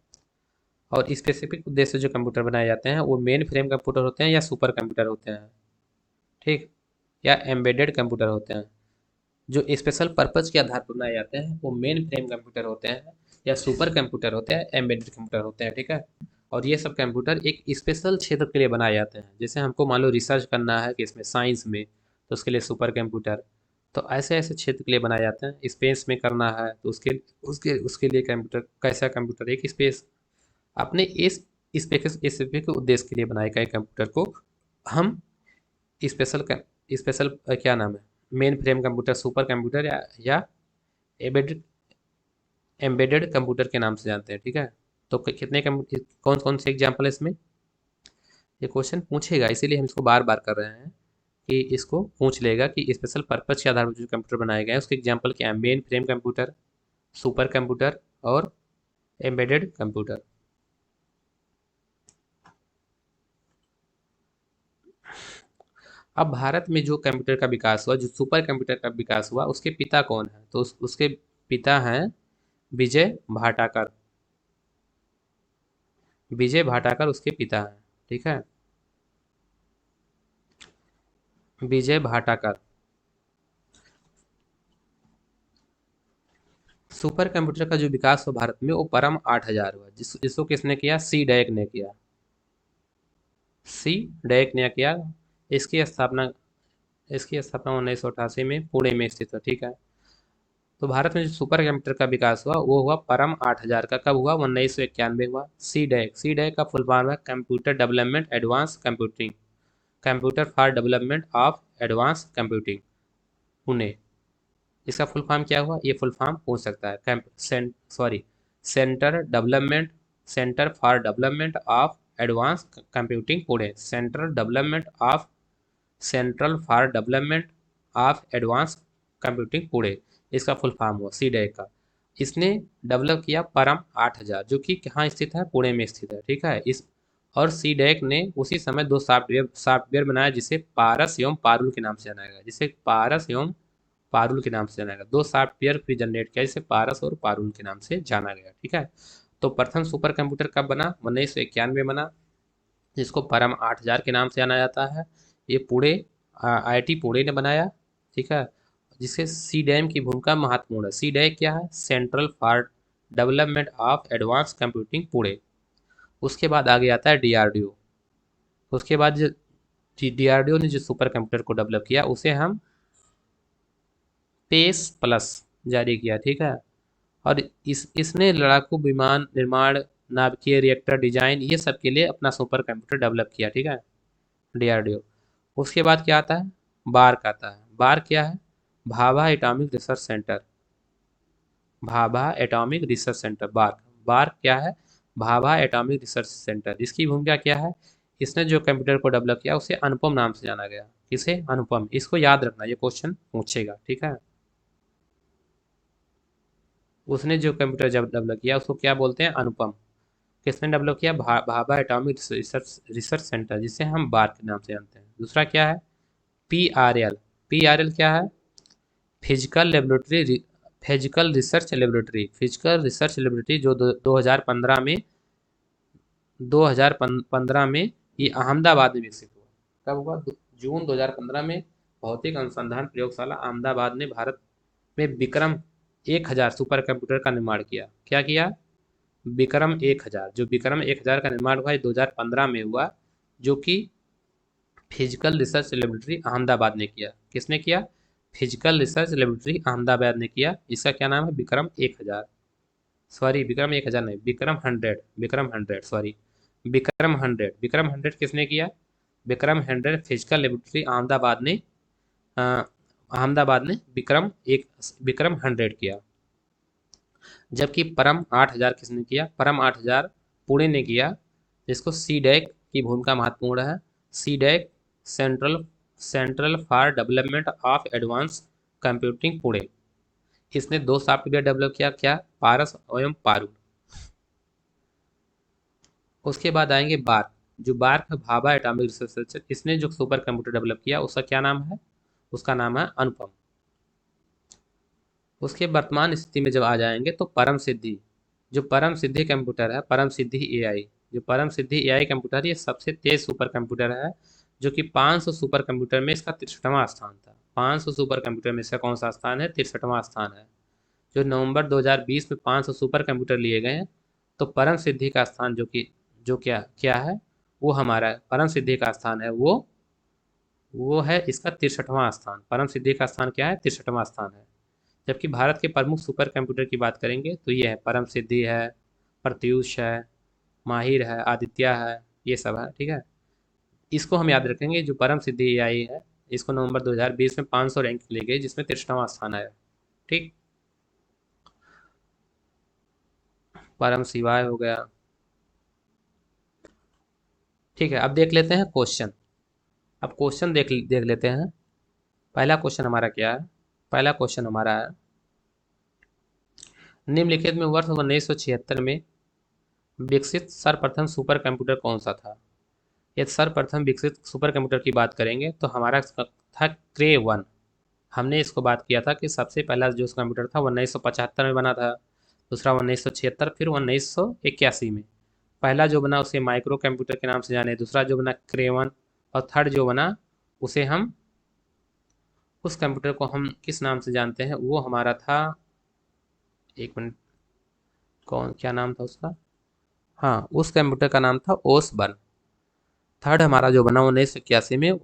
और स्पेसिफिक उद्देश्य से जो कंप्यूटर बनाए जाते हैं वो मेन फ्रेम कंप्यूटर होते हैं या सुपर कंप्यूटर होते हैं। ठीक, या एम्बेडेड कंप्यूटर होते हैं। जो स्पेशल पर्पज के आधार पर बनाए जाते हैं वो मेन फ्रेम कंप्यूटर होते हैं या सुपर कंप्यूटर होते हैं, एम्बेडेड कंप्यूटर होते हैं। ठीक है, और ये सब कंप्यूटर एक स्पेशल क्षेत्र के लिए बनाए जाते हैं। जैसे हमको मान लो रिसर्च करना है कि इसमें साइंस में, तो उसके लिए सुपर कंप्यूटर। तो ऐसे ऐसे क्षेत्र के लिए बनाए जाते हैं। स्पेस में करना है तो उसके उसके उसके लिए कंप्यूटर, कैसा कंप्यूटर? एक स्पेस, अपने इस स्पेसिफिक उद्देश्य के लिए बनाए गए कंप्यूटर को हम स्पेशल स्पेशल क्या नाम है? Main frame computer, super computer या एम्बेडेड एम्बेडेड कंप्यूटर के नाम से जानते हैं। ठीक है, तो कितने कौन कौन से एग्जाम्पल है इसमें? ये क्वेश्चन पूछेगा, इसीलिए हम इसको बार बार कर रहे हैं कि इसको पूछ लेगा कि स्पेशल पर्पज के आधार पर जो कंप्यूटर बनाए गए हैं उसके एग्जाम्पल क्या है? Main frame computer, super computer और एम्बेडेड कंप्यूटर। अब भारत में जो कंप्यूटर का विकास हुआ, जो सुपर कंप्यूटर का विकास हुआ, उसके पिता कौन है? तो उसके पिता हैं विजय भाटाकर। विजय भाटाकर उसके पिता हैं। ठीक है, विजय भाटाकर। सुपर कंप्यूटर का जो विकास हुआ भारत में वो परम 8000 हुआ, जिसको किसने किया? सी डैक ने किया। सी डैक ने किया। इसकी स्थापना इसकी स्थापना 1988 में पुणे में स्थित है। ठीक है, तो भारत में जो सुपर कंप्यूटर का विकास हुआ वो हुआ परम 8000 का। कब हुआ? 1991 हुआ। सी डैक, सी डैक का फुल फॉर्म है computer development advance computing, computer for development of advance computing, Pune. इसका फुल फॉर्म क्या हुआ? ये फुल फॉर्म पूछ सकता है। Centre development, centre for development of advance computing Pune, central for development of advance computing Pune. इसका फुल फॉर्म हुआ सी डैक का। इसने डेवलप किया परम 8000, जो कि कहाँ स्थित है? पुणे में स्थित है। ठीक है, इस और सी डैक ने उसी समय 2 सॉफ्टवेयर बनाया जिसे पारस एवं पारुल के नाम से जाना गया, जिसे पारस एवं पारुल के नाम से जाना गया। 2 सॉफ्टवेयर फिर जनरेट किया जिसे पारस और पारुल के नाम से जाना गया। ठीक है, तो प्रथम सुपर कंप्यूटर कब बना? 1991 बना, जिसको परम 8000 के नाम से जाना जाता है। ये पुणे, आईआईटी पुणे ने बनाया। ठीक है, जिससे सी डैम की भूमिका महत्वपूर्ण है। सी डैम क्या है? Central for development of advance computing Pune. उसके बाद आगे आता है डीआरडीओ। उसके बाद जो डीआरडीओ ने जो सुपर कंप्यूटर को डेवलप किया उसे हम पेस प्लस जारी किया। ठीक है, और इसने लड़ाकू विमान निर्माण, नाभिकीय रिएक्टर डिजाइन, ये सब के लिए अपना सुपर कंप्यूटर डेवलप किया। ठीक है, डीआरडीओ। उसके बाद क्या आता है? बार्क आता है। बार्क क्या है? Bhabha atomic research centre, Bhabha atomic research centre, BARC. BARC क्या है? भाभा एटॉमिक रिसर्च सेंटर, इसकी भूमिका क्या है? इसने जो कंप्यूटर को डेवलप किया उसे अनुपम नाम से जाना गया। किसे? अनुपम। इसको याद रखना, ये क्वेश्चन पूछेगा, ठीक है। उसने जो कंप्यूटर जब डेवलप किया उसको क्या बोलते हैं? अनुपम। किसने डेवलप किया? भाभा एटॉमिक रिसर्च सेंटर, जिसे हम बार के नाम से जानते हैं। दूसरा क्या है? PRL। PRL क्या है? Physical laboratory, physical research laboratory, जो 2015 में 2015 में ये अहमदाबाद में विकसित हुआ। कब हुआ? जून 2015 में भौतिक अनुसंधान प्रयोगशाला अहमदाबाद ने भारत में विक्रम 1000 सुपर कंप्यूटर का निर्माण किया। क्या किया? विक्रम 1000। जो विक्रम 1000 का निर्माण हुआ 2015 में हुआ, जो कि फिजिकल रिसर्च लेबोरेटरी अहमदाबाद ने किया। किसने किया? फिजिकल रिसर्च लेबोरेटरी अहमदाबाद ने किया। इसका क्या नाम है? विक्रम 1000। सॉरी, विक्रम 1000 नहीं, विक्रम 100, विक्रम 100, सॉरी, विक्रम 100। विक्रम 100 किसने किया? विक्रम 100 फिजिकल लेबोरेटरी अहमदाबाद ने विक्रम 100 किया। जबकि परम 8000 किसने किया? परम 8000 पुणे ने किया, जिसको CDAC की भूमिका महत्वपूर्ण है। CDAC, central central for development of advance computing, Pune. इसने 2 सॉफ्टवेयर डेवलप किया, क्या? पारस एवं पारुल। उसके बाद आएंगे बार्क। जो बार्क है, भाभा एटॉमिक रिसर्च सेंटर, इसने जो सुपर कंप्यूटर डेवलप किया उसका क्या नाम है? उसका नाम है अनुपम। उसके वर्तमान स्थिति में जब आ जाएंगे तो परम सिद्धि। जो परम सिद्धि कंप्यूटर है, परम सिद्धि AI, जो परम सिद्धि AI कंप्यूटर, ये सबसे तेज सुपर कंप्यूटर है, जो कि 500 सुपर कंप्यूटर में इसका 63वां स्थान था। 500 सुपर कंप्यूटर में इसका कौन सा स्थान है? 63वां स्थान है। जो नवंबर 2020 में 500 सुपर कंप्यूटर लिए गए हैं, तो परम सिद्धि का स्थान जो क्या क्या है, वो हमारा परम सिद्धि का स्थान है, वो है इसका 63वां स्थान। परम सिद्धि का स्थान क्या है? 63वां स्थान है। जबकि भारत के प्रमुख सुपर कंप्यूटर की बात करेंगे तो ये है परम सिद्धि है, प्रत्यूष है, माहिर है, आदित्य है, ये सब है, ठीक है। इसको हम याद रखेंगे। जो परम सिद्धि AI है, इसको नवंबर 2020 में 500 रैंक ली गई, जिसमें 63वां स्थान आया, ठीक। परम शिवाय हो गया, ठीक है। अब देख लेते हैं क्वेश्चन। अब क्वेश्चन देख लेते हैं। पहला क्वेश्चन हमारा क्या है? पहला क्वेश्चन हमारा है, निम्नलिखित में वर्ष 1976 में विकसित सर्वप्रथम सुपर कंप्यूटर कौन सा था? यदि सर्वप्रथम विकसित सुपर कंप्यूटर की बात करेंगे तो हमारा था क्रे 1। हमने इसको बात किया था कि सबसे पहला जो कंप्यूटर था 1975 में बना था, दूसरा 1976, फिर 1981 में। पहला जो बना उसे माइक्रो कंप्यूटर के नाम से जाने, दूसरा जो बना क्रे 1, और थर्ड जो बना उसे हम, उस कंप्यूटर को हम किस नाम से जानते हैं? वो हमारा था, एक मिनट, कौन, क्या नाम था उसका? हाँ, उस कंप्यूटर का नाम था ओसबर्न। थर्ड हमारा जो बना 1981 में,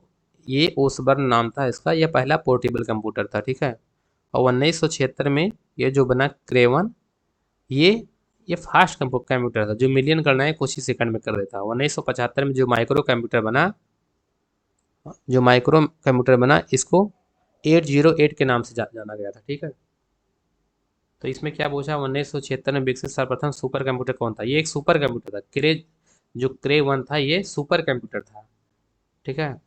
ये ओसबर्न नाम था इसका। यह पहला पोर्टेबल कंप्यूटर था, ठीक है। और 1976 में ये जो बना क्रेवन, ये ये फास्ट कंप्यूटर था, जो मिलियन गणनाएं कुछ ही सेकंड में कर देता। 1975 में जो माइक्रो कंप्यूटर बना, इसको 808 के नाम से जाना गया था, ठीक है। तो इसमें क्या पूछा? 1976 में विकसित सर्वप्रथम सुपर कंप्यूटर कौन था? ये एक सुपर कंप्यूटर था। जो क्रे 1 था, ये सुपर कंप्यूटर था, ठीक है,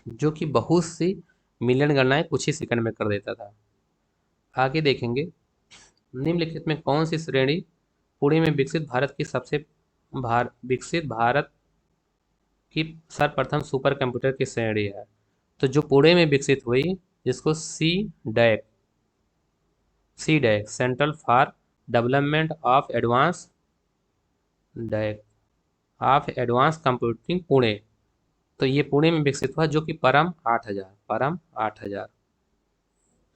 जो कि बहुत सी मिलियन गणनाएं कुछ ही सेकंड में कर देता था। आगे देखेंगे, निम्नलिखित में कौन सी श्रेणी पुणे में विकसित भारत की सर्वप्रथम सुपर कंप्यूटर की श्रेणी है? तो जो पुणे में विकसित हुई, जिसको C DAC centre for development of advance computing, Pune, तो ये पुणे में विकसित हुआ, जो कि परम 8000।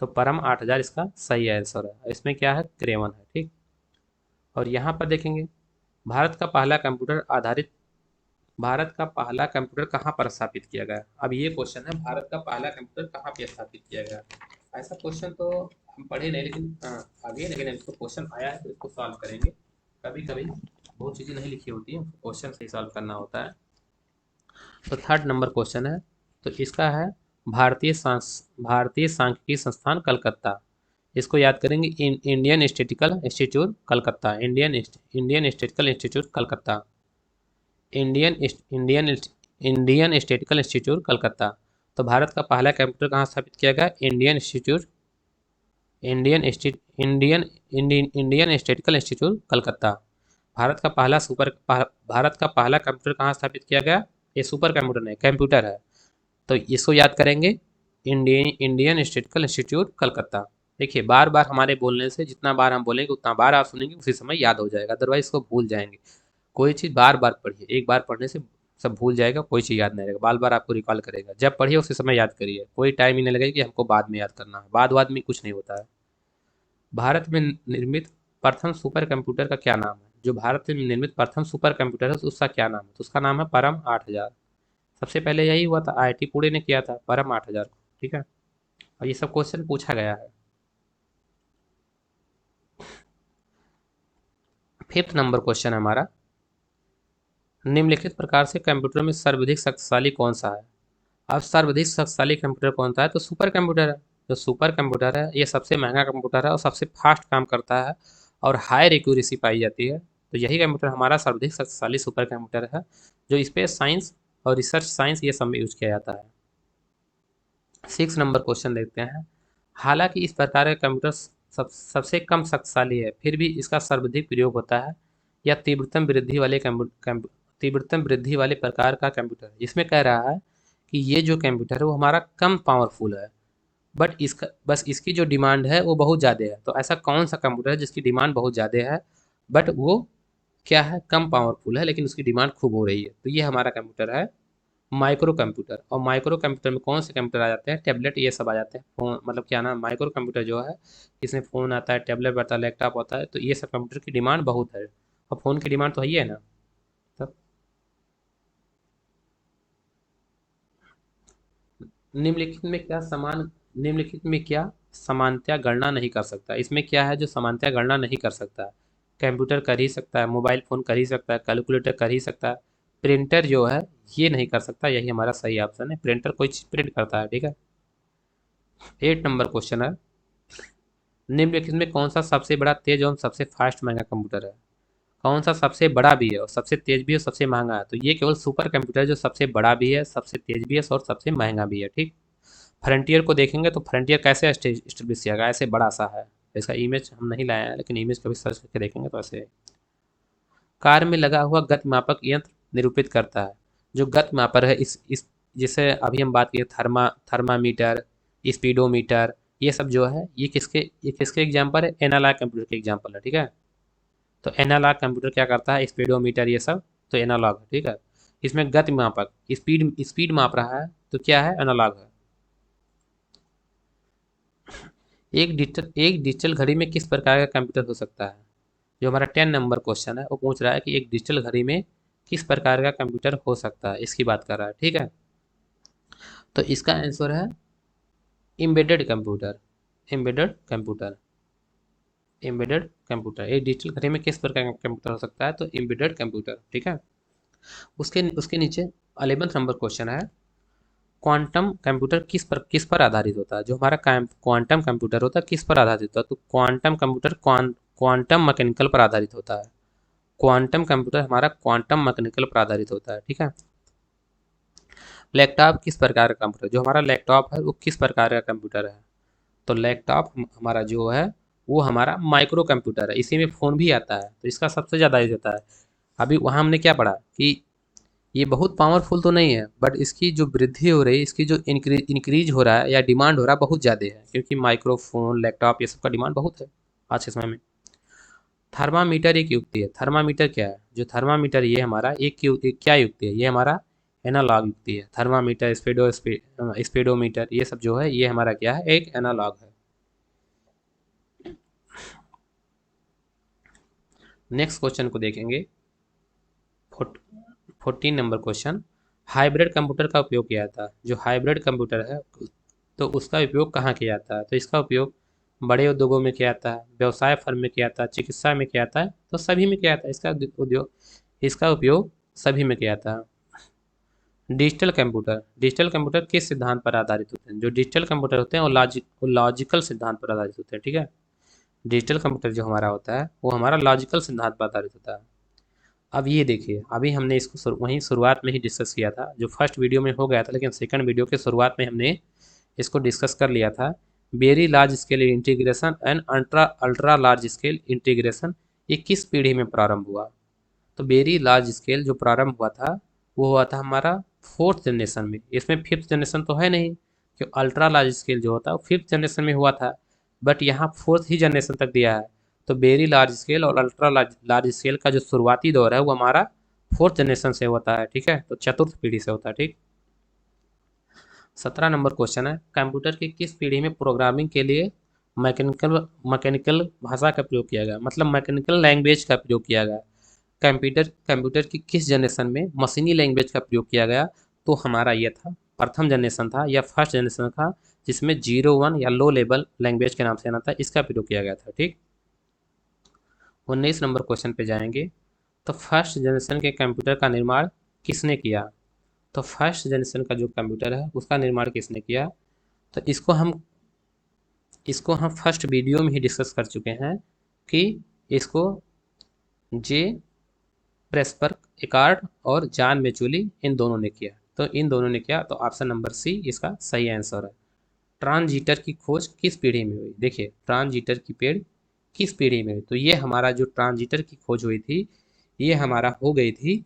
तो परम 8000 इसका सही आंसर है। इसमें क्या है? क्रेवन है, ठीक। और यहाँ पर देखेंगे, भारत का पहला कंप्यूटर आधारित भारत का पहला कंप्यूटर कहाँ पर स्थापित किया गया? अब ये क्वेश्चन है, भारत का पहला कंप्यूटर कहाँ पे स्थापित किया गया? ऐसा क्वेश्चन तो हम पढ़े नहीं, लेकिन आगे, लेकिन इसको क्वेश्चन आया है तो इसको सॉल्व करेंगे। कभी कभी बहुत चीज़ें नहीं लिखी होती हैं, क्वेश्चन से ही सॉल्व करना होता है। तो थर्ड नंबर क्वेश्चन है, तो इसका है, भारतीय सांख्यिकी संस्थान कलकत्ता, इसको याद करेंगे, Indian statical institute Calcutta, Indian statical institute Calcutta, Indian Indian Indian statical institute Calcutta. तो भारत का पहला कंप्यूटर कहाँ स्थापित किया गया? Indian institute Indian Indian Indian statical institute Calcutta. Bharat का पहला कंप्यूटर कहाँ स्थापित किया गया? ये सुपर कंप्यूटर नहीं, कंप्यूटर है, तो इसको याद करेंगे, इंडियन स्टेटिकल इंस्टीट्यूट कलकत्ता। देखिए, बार बार हमारे बोलने से जितना बार हम बोलेंगे उतना बार आप सुनेंगे, उसी समय याद हो जाएगा, अदरवाइज इसको भूल जाएंगे। कोई चीज़ बार बार पढ़िए, एक बार पढ़ने से सब भूल जाएगा, कोई चीज़ याद नहीं रहेगा, बार बार आपको रिकॉल करेगा। जब पढ़िए उसी समय याद करिए, कोई टाइम ही नहीं लगेगा कि हमको बाद में याद करना है, बाद में कुछ नहीं होता है। भारत में निर्मित प्रथम सुपर कंप्यूटर का क्या नाम है? जो भारत में निर्मित प्रथम सुपर कंप्यूटर है उसका क्या नाम है? तो उसका नाम है परम 8000। सबसे पहले यही हुआ था, आईआईटी पुणे ने किया था परम 8000 को, ठीक है। और ये सब क्वेश्चन पूछा गया है। फिफ्थ नंबर क्वेश्चन है हमारा, निम्नलिखित प्रकार से कंप्यूटर में सर्वाधिक शक्तिशाली कौन सा है? अब सर्वाधिक शक्तिशाली कंप्यूटर कौन सा है? तो सुपर कंप्यूटर है। जो सुपर कंप्यूटर है ये सबसे महंगा कंप्यूटर है और सबसे फास्ट काम करता है और हायर एक्यूरेसी पाई जाती है। तो यही कंप्यूटर हमारा सर्वाधिक शक्तिशाली सुपर कंप्यूटर है, जो स्पेस साइंस और रिसर्च साइंस ये सब में यूज किया जाता है। 6 नंबर क्वेश्चन देखते हैं। हालांकि इस प्रकार का कंप्यूटर सबसे कम शक्तिशाली है, फिर भी इसका सर्वाधिक प्रयोग होता है। या तीव्रतम वृद्धि वाले प्रकार का कंप्यूटर, इसमें कह रहा है कि ये जो कंप्यूटर है वो हमारा कम पावरफुल है, बस इसकी जो डिमांड है वो बहुत ज़्यादा है। तो ऐसा कौन सा कंप्यूटर है जिसकी डिमांड बहुत ज़्यादा है, बट वो क्या है, कम पावरफुल है, लेकिन उसकी डिमांड खूब हो रही है? तो ये हमारा कंप्यूटर है माइक्रो कंप्यूटर। और माइक्रो कंप्यूटर में कौन से कंप्यूटर आ जाते हैं? टैबलेट ये सब आ जाते हैं। फोन मतलब क्या नाम, माइक्रो कंप्यूटर जो है इसमें फ़ोन आता है, टैबलेट आता है, लैपटॉप आता है, तो ये सब कंप्यूटर की डिमांड बहुत है। और फ़ोन की डिमांड तो है ही है ना। तब निम्नलिखित में क्या समान निम्नलिखित में क्या समानता गणना नहीं कर सकता? इसमें क्या है जो समानता गणना नहीं कर सकता? कंप्यूटर कर ही सकता है, मोबाइल फ़ोन कर ही सकता है, कैलकुलेटर कर ही सकता है, प्रिंटर जो है ये नहीं कर सकता। यही हमारा सही ऑप्शन है, प्रिंटर कोई चीज़ प्रिंट करता है, ठीक है। 8 नंबर क्वेश्चन है, निम्नलिखित में कौन सा सबसे बड़ा तेज एवं सबसे फास्ट महंगा कंप्यूटर है? कौन सा सबसे बड़ा भी है और सबसे तेज भी है और सबसे महंगा है? तो ये केवल सुपर कंप्यूटर है जो सबसे बड़ा भी है, सबसे तेज भी है और सबसे महंगा भी है, ठीक। फ्रंटियर को देखेंगे तो फ्रंटियर कैसे स्टेब्लिश किया गया? ऐसे बड़ा सा है, इसका इमेज हम नहीं लाए हैं, लेकिन इमेज कभी सर्च करके देखेंगे तो ऐसे है। कार में लगा हुआ गति मापक यंत्र निरूपित करता है। जो गति मापर है, इस जैसे अभी हम बात किए थर्मामीटर, स्पीडोमीटर, ये सब जो है ये किसके एग्जाम्पल है? एनालॉग कंप्यूटर के एग्जाम्पल है, ठीक है। तो एनालॉग कंप्यूटर क्या करता है? स्पीडोमीटर ये सब तो एनालॉग है, ठीक है। इसमें गति मापक स्पीड स्पीड माप रहा है, तो क्या है? एनालॉग है। एक डिजिटल घड़ी में किस प्रकार का कंप्यूटर हो सकता है? जो हमारा 10 नंबर क्वेश्चन है वो पूछ रहा है कि एक डिजिटल घड़ी में किस प्रकार का कंप्यूटर हो सकता है, इसकी बात कर रहा है, ठीक है। तो इसका आंसर है embedded computer. Embedded computer embedded computer एक डिजिटल घड़ी में किस प्रकार का कंप्यूटर हो सकता है? तो एम्बेडेड कंप्यूटर, ठीक है। उसके उसके नीचे 11 नंबर क्वेश्चन है, क्वांटम कंप्यूटर किस पर आधारित होता है? जो हमारा क्वांटम कंप्यूटर होता है किस पर आधारित होता है? तो क्वांटम कंप्यूटर क्वांटम मैकेनिकल पर आधारित होता है। क्वांटम कंप्यूटर हमारा क्वांटम मैकेनिकल पर आधारित होता है, ठीक है। लैपटॉप किस प्रकार का कंप्यूटर? जो हमारा लैपटॉप है वो किस प्रकार का कंप्यूटर है? तो लैपटॉप हमारा जो है वो हमारा माइक्रो कंप्यूटर है, इसी में फ़ोन भी आता है, तो इसका सबसे ज़्यादा यूज होता है। अभी वहाँ हमने क्या पढ़ा कि ये बहुत पावरफुल तो नहीं है, बट इसकी जो वृद्धि हो रही है, इसकी जो इंक्रीज हो रहा है या डिमांड हो रहा है बहुत ज़्यादा है, क्योंकि माइक्रोफोन लैपटॉप ये सब का डिमांड बहुत है आज के समय में। थर्मामीटर एक युक्ति है। थर्मामीटर क्या है? जो थर्मामीटर ये हमारा एक क्या युक्ति है? ये हमारा एनालॉग युक्ति है। थर्मामीटर स्पीडोमीटर ये सब जो है ये हमारा क्या है? एक एनालॉग है। नेक्स्ट क्वेश्चन को देखेंगे, 14 नंबर क्वेश्चन, हाइब्रिड कंप्यूटर का उपयोग किया जाता है। जो हाइब्रिड कंप्यूटर है तो उसका उपयोग कहाँ किया जाता है? तो इसका उपयोग बड़े उद्योगों में किया जाता है, व्यवसाय फर्म में किया जाता है, चिकित्सा में किया जाता है, तो सभी में किया जाता है। इसका उपयोग सभी में किया जाता है। डिजिटल कंप्यूटर किस सिद्धांत पर आधारित होते हैं? जो डिजिटल कंप्यूटर होते हैं वो लॉजिकल सिद्धांत पर आधारित होते हैं। ठीक है, डिजिटल कंप्यूटर जो हमारा होता है वो हमारा लॉजिकल सिद्धांत पर आधारित होता है। अब ये देखिए, अभी हमने इसको वहीं शुरुआत में ही डिस्कस किया था, जो फर्स्ट वीडियो में हो गया था, लेकिन सेकंड वीडियो के शुरुआत में हमने इसको डिस्कस कर लिया था। Very large scale integration and ultra ultra large scale integration ये किस पीढ़ी में प्रारंभ हुआ? तो वेरी लार्ज स्केल जो प्रारंभ हुआ था वो हुआ था हमारा फोर्थ जनरेशन में। इसमें फिफ्थ जनरेशन तो है नहीं, क्यों अल्ट्रा लार्ज स्केल जो होता है वो फिफ्थ जनरेशन में हुआ था, बट यहाँ फोर्थ ही जनरेशन तक दिया है। तो वेरी लार्ज स्केल और अल्ट्रा लार्ज स्केल का जो शुरुआती दौर है वो हमारा फोर्थ जनरेशन से होता है। ठीक है, तो चतुर्थ पीढ़ी से होता है। ठीक, 17 नंबर क्वेश्चन है, कंप्यूटर की किस पीढ़ी में प्रोग्रामिंग के लिए मैकेनिकल मैकेनिकल भाषा का प्रयोग किया गया, मतलब मैकेनिकल लैंग्वेज का प्रयोग किया गया? कंप्यूटर की किस जनरेशन में मशीनी लैंग्वेज का प्रयोग किया गया? तो हमारा ये था प्रथम जनरेशन था या फर्स्ट जनरेशन था, जिसमें 01 या लो लेवल लैंग्वेज के नाम से आना था, इसका प्रयोग किया गया था। ठीक, 19 नंबर क्वेश्चन पे जाएंगे। तो फर्स्ट जनरेशन के कंप्यूटर का निर्माण किसने किया? तो फर्स्ट जनरेशन का जो कंप्यूटर है उसका निर्माण किसने किया? तो इसको हम फर्स्ट वीडियो में ही डिस्कस कर चुके हैं कि इसको जे प्रेस्पर एकार्ड और जॉन मैचुली इन दोनों ने किया। तो इन दोनों ने किया, तो ऑप्शन नंबर सी इसका सही आंसर है। ट्रांजिटर की खोज किस पीढ़ी में हुई? देखिए, ट्रांजिटर की पेड़ किस पीढ़ी में हुई? तो ये हमारा जो ट्रांजिटर की खोज हुई थी ये हमारा हो गई थी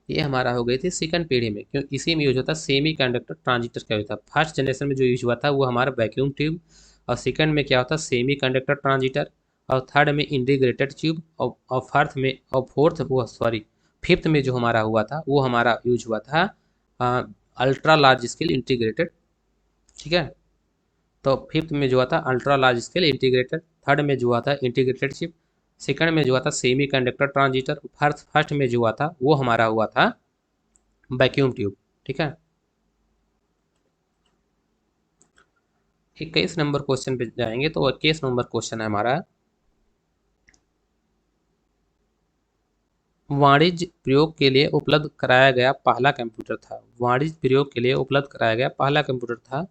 ये हमारा हो गई थी सेकंड पीढ़ी में, क्यों इसी में यूज होता सेमी कंडक्टर ट्रांजिस्टर का यूज था। फर्स्ट जनरेशन में जो यूज हुआ था वो हमारा वैक्यूम ट्यूब, और सेकंड में क्या होता सेमी कंडक्टर ट्रांजिस्टर, और थर्ड में इंटीग्रेटेड ट्यूब, और फोर्थ में फिफ्थ में जो हमारा हुआ था वो हमारा यूज हुआ था अल्ट्रा लार्ज स्केल इंटीग्रेटेड। ठीक है, तो फिफ्थ में जो हुआ था ultra large scale integrated, third में जो हुआ था इंटीग्रेटेड चिप, सेकंड में जो हुआ था सेमी कंडक्टर ट्रांजिस्टर, फर्स्ट में जो हुआ था वो हमारा हुआ था वैक्यूम ट्यूब। ठीक है, 21 नंबर क्वेश्चन पे जाएंगे। तो 21 नंबर क्वेश्चन है हमारा, वाणिज्य प्रयोग के लिए उपलब्ध कराया गया पहला कंप्यूटर था। वाणिज्य प्रयोग के लिए उपलब्ध कराया गया पहला कंप्यूटर था।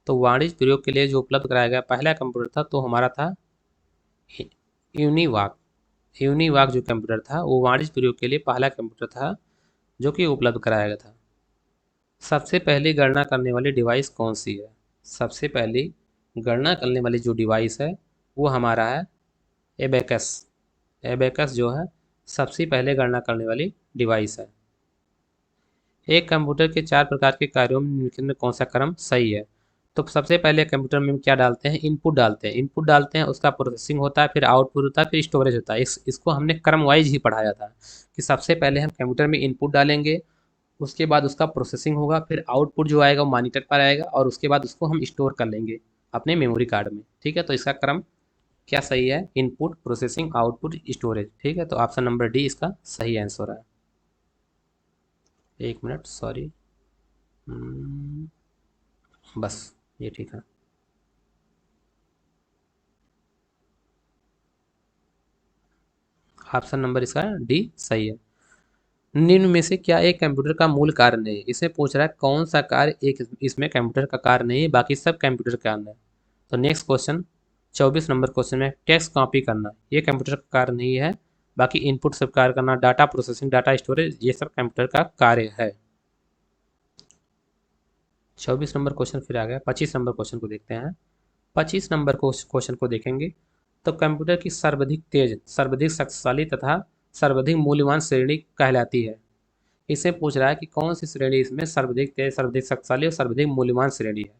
तो वाणिज्य प्रयोग के लिए जो उपलब्ध कराया गया पहला कंप्यूटर था तो हमारा था यूनिवाक। यूनिवाक जो कंप्यूटर था वो वाणिज्य प्रयोग के लिए पहला कंप्यूटर था जो कि उपलब्ध कराया गया था। सबसे पहली गणना करने वाली डिवाइस कौन सी है? सबसे पहली गणना करने वाली जो डिवाइस है वो हमारा है एबेकस। एबेकस जो है सबसे पहले गणना करने वाली डिवाइस है। एक कंप्यूटर के 4 प्रकार के कार्यों में निम्नलिखित में कौन सा क्रम सही है? तो सबसे पहले कंप्यूटर में हम क्या डालते हैं? इनपुट डालते हैं, उसका प्रोसेसिंग होता है, फिर आउटपुट होता है, फिर स्टोरेज होता है। इसको हमने क्रम वाइज ही पढ़ाया था कि सबसे पहले हम कंप्यूटर में इनपुट डालेंगे, उसके बाद उसका प्रोसेसिंग होगा, फिर आउटपुट जो आएगा वो मॉनिटर पर आएगा, और उसके बाद उसको हम स्टोर कर लेंगे अपने मेमोरी कार्ड में। ठीक है, तो इसका क्रम क्या सही है? Input, processing, output, storage. ठीक है, तो ऑप्शन नंबर डी इसका सही आंसर है। एक मिनट, सॉरी, बस ये ठीक है। ऑप्शन नंबर इसका डी सही है। निम्न में से क्या एक कंप्यूटर का मूल कार्य नहीं है? इसे पूछ रहा है कौन सा कार्य एक इसमें कंप्यूटर का कार्य नहीं है, बाकी सब कंप्यूटर का कार्य है। तो नेक्स्ट क्वेश्चन 24 नंबर क्वेश्चन में टेक्स्ट कॉपी करना ये कंप्यूटर का कार्य नहीं है, बाकी इनपुट सब कार्य करना, डाटा प्रोसेसिंग, डाटा स्टोरेज, ये सब कंप्यूटर का कार्य है। 24 नंबर क्वेश्चन फिर आ गया। 25 नंबर क्वेश्चन को देखते हैं। 25 नंबर क्वेश्चन को देखेंगे तो कंप्यूटर की सर्वाधिक तेज, सर्वाधिक शक्तिशाली तथा सर्वाधिक मूल्यवान श्रेणी कहलाती है। इसे पूछ रहा है कि कौन सी श्रेणी इसमें सर्वाधिक तेज, सर्वाधिक शक्तिशाली और सर्वाधिक मूल्यवान श्रेणी है।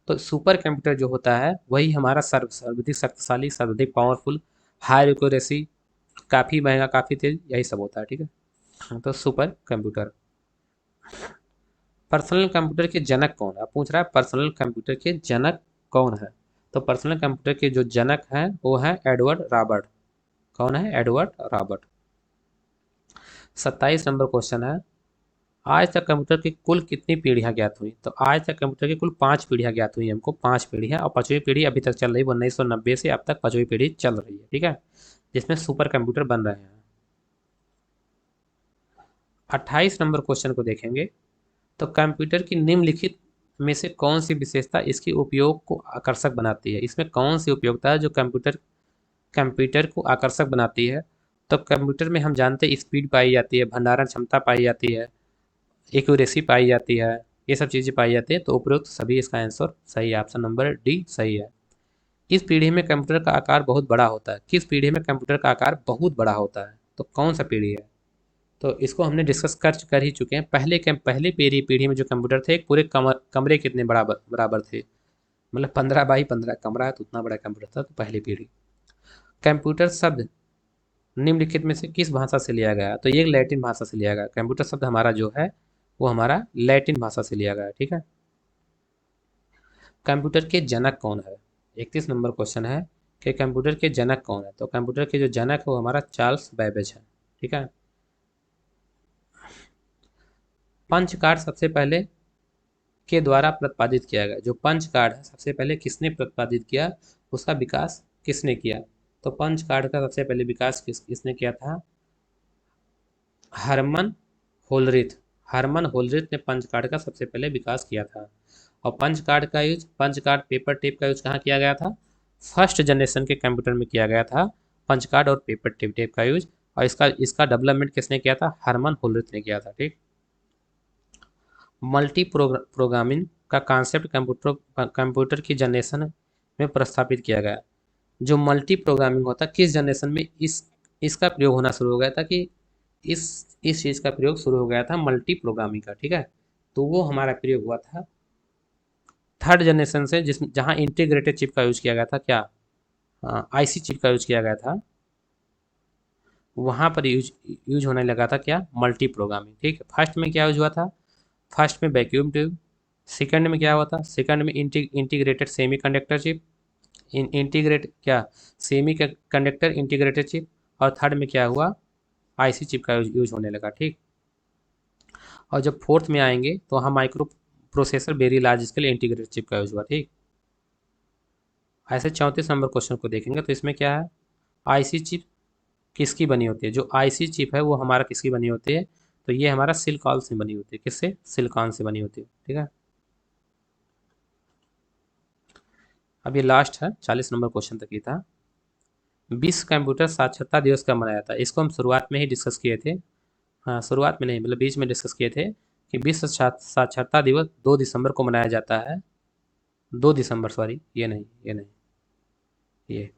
तो सुपर कंप्यूटर जो होता है वही हमारा सर्वाधिक शक्तिशाली, सर्वाधिक पावरफुल, हाई एक्यूरेसी, काफ़ी महंगा, काफ़ी तेज, यही सब होता है। ठीक है, तो सुपर कंप्यूटर। पर्सनल कंप्यूटर के जनक कौन है? पूछ रहा है पर्सनल कंप्यूटर के जनक कौन है। तो पर्सनल कंप्यूटर के जो जनक हैं वो है एडवर्ड रॉबर्ट। कौन है? Edward Robert. 27 नंबर क्वेश्चन है, आज तक कंप्यूटर की कुल कितनी पीढ़ियां ज्ञात हुई? तो आज तक कंप्यूटर की कुल 5 पीढ़ियां ज्ञात हुई हमको, 5 पीढ़ियां, और 5वीं पीढ़ी अभी तक चल रही है। 1990 से अब तक 5वीं पीढ़ी चल रही है। ठीक है, जिसमें सुपर कंप्यूटर बन रहे हैं। 28 नंबर क्वेश्चन को देखेंगे तो कंप्यूटर की निम्नलिखित में से कौन सी विशेषता इसके उपयोग को आकर्षक बनाती है। इसमें कौन सी उपयोगिता है जो कंप्यूटर कंप्यूटर को आकर्षक बनाती है। तो कंप्यूटर में हम जानते हैं स्पीड पाई जाती है, भंडारण क्षमता पाई जाती है, एक्यूरेसी पाई जाती है, ये सब चीज़ें पाई जाती है। तो उपरोक्त सभी इसका आंसर सही है, ऑप्शन नंबर डी सही है। इस पीढ़ी में कंप्यूटर का आकार बहुत बड़ा होता है। किस पीढ़ी में कंप्यूटर का आकार बहुत बड़ा होता है, तो कौन सा पीढ़ी है। तो इसको हमने डिस्कस कर ही चुके हैं। पहले पीढ़ी में जो कंप्यूटर थे एक पूरे कमरे कितने बराबर बराबर थे, मतलब 15 बाई 15 कमरा है तो उतना बड़ा कंप्यूटर था, तो पहली पीढ़ी। कंप्यूटर शब्द निम्नलिखित में से किस भाषा से लिया गया, तो ये लैटिन भाषा से लिया गया। कंप्यूटर शब्द हमारा जो है वो हमारा लैटिन भाषा से लिया गया है, ठीक है। कंप्यूटर के जनक कौन है, 31 नंबर क्वेश्चन है कि कंप्यूटर के जनक कौन है। तो कंप्यूटर के जो जनक है वो हमारा चार्ल्स बैबेज है, ठीक है। पंच कार्ड सबसे पहले के द्वारा प्रतिपादित किया गया। जो पंच कार्ड है सबसे पहले किसने प्रतिपादित किया, उसका विकास किसने किया। तो पंच कार्ड का सबसे पहले विकास किसने किया था, हरमन होलरिथ। हरमन होलरिथ ने पंच कार्ड का सबसे पहले विकास किया था। और पंच कार्ड पेपर टेप का यूज कहाँ किया गया था, फर्स्ट जनरेशन के कंप्यूटर में किया गया था पंच कार्ड और पेपर टेप का यूज। और इसका इसका डेवलपमेंट किसने किया था, हरमन होलरिथ ने किया था, ठीक। मल्टी प्रोग्रामिंग का कॉन्सेप्ट कंप्यूटर की जनरेशन में प्रस्तावित किया गया। जो मल्टी प्रोग्रामिंग होता है किस जनरेशन में इसका प्रयोग होना शुरू हो गया था, कि इस चीज़ का प्रयोग शुरू हो गया था मल्टी प्रोग्रामिंग का, ठीक है। तो वो हमारा प्रयोग हुआ था थर्ड जनरेशन से, जहाँ इंटीग्रेटेड चिप का यूज किया गया था, क्या आईसी चिप का यूज किया गया था, वहाँ पर यूज होने लगा था क्या, मल्टी प्रोग्रामिंग, ठीक है। फर्स्ट में क्या यूज हुआ था, फर्स्ट में वैक्यूम ट्यूब। सेकंड में क्या हुआ था, सेकंड में integrated semi conductor chip, integrate क्या सेमी कंडक्टर इंटीग्रेटेड चिप। और थर्ड में क्या हुआ, आईसी चिप का यूज होने लगा, ठीक। और जब फोर्थ में आएंगे तो हम micro processor very large scale integrated chip का यूज हुआ, ठीक। ऐसे 34 नंबर क्वेश्चन को देखेंगे तो इसमें क्या है, आईसी चिप किसकी बनी होती है। जो आईसी चिप है वो हमारा किसकी बनी होती है, तो ये हमारा सिलिकॉन से बनी होती है। किससे, सिलिकॉन से बनी होती है, ठीक है। अब ये लास्ट है, 40 नंबर क्वेश्चन तक ही था। विश्व कंप्यूटर साक्षरता दिवस कब मनाया था, इसको हम शुरुआत में ही डिस्कस किए थे। हाँ, शुरुआत में नहीं, मतलब बीच में डिस्कस किए थे कि विश्व साक्षरता दिवस 2 दिसंबर को मनाया जाता है। 2 दिसंबर, सॉरी, ये नहीं, ये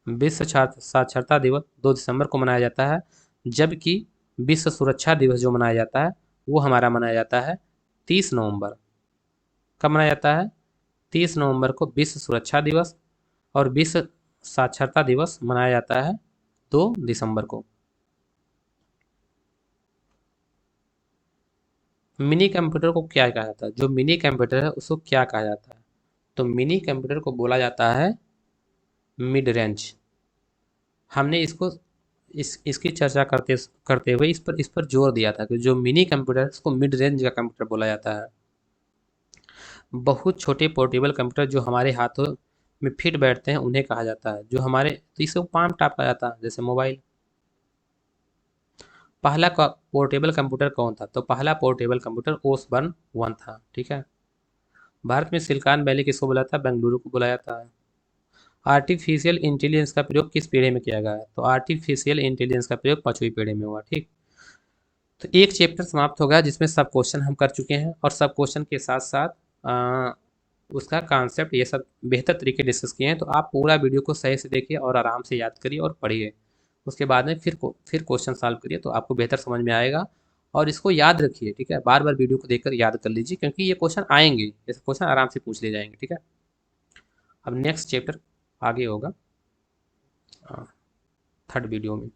विश्व साक्षरता दिवस 2 दिसंबर को मनाया जाता है। जबकि विश्व सुरक्षा दिवस जो मनाया जाता है वो हमारा मनाया जाता है 30 नवंबर। कब मनाया जाता है, 30 नवंबर को विश्व सुरक्षा दिवस। और विश्व साक्षरता दिवस मनाया जाता है 2 दिसंबर को। मिनी कंप्यूटर को क्या कहा जाता है, जो मिनी कंप्यूटर है उसको क्या कहा जाता है, तो मिनी कंप्यूटर को बोला जाता है मिड रेंज। हमने इसको इसकी चर्चा करते करते हुए इस पर जोर दिया था कि जो मिनी कंप्यूटर है उसको मिड रेंज का कंप्यूटर बोला जाता है। बहुत छोटे पोर्टेबल कंप्यूटर जो हमारे हाथों में फिट बैठते हैं उन्हें कहा जाता है, जो हमारे, तो इसे पाम टाप कहा जाता है, जैसे मोबाइल। पहला पोर्टेबल कंप्यूटर कौन था, तो पहला पोर्टेबल कंप्यूटर ओसबर्न 1 था, ठीक है। भारत में सिलिकॉन वैली किसको बुलाया था, बेंगलुरु को बुलाया था। आर्टिफिशियल इंटेलिजेंस का प्रयोग किस पीढ़ी में किया गया है, तो आर्टिफिशियल इंटेलिजेंस का प्रयोग 5वीं पीढ़ी में हुआ, ठीक। तो एक चैप्टर समाप्त हो गया जिसमें सब क्वेश्चन हम कर चुके हैं, और सब क्वेश्चन के साथ साथ उसका कॉन्सेप्ट ये सब बेहतर तरीके डिस्कस किए हैं। तो आप पूरा वीडियो को सही से देखिए और आराम से याद करिए और पढ़िए। उसके बाद में फिर क्वेश्चन सॉल्व करिए तो आपको बेहतर समझ में आएगा। और इसको याद रखिए, ठीक है, बार बार वीडियो को देखकर याद कर लीजिए, क्योंकि ये क्वेश्चन आएंगे, ऐसे क्वेश्चन आराम से पूछ लिए जाएंगे, ठीक है। अब नेक्स्ट चैप्टर आगे होगा थर्ड वीडियो में।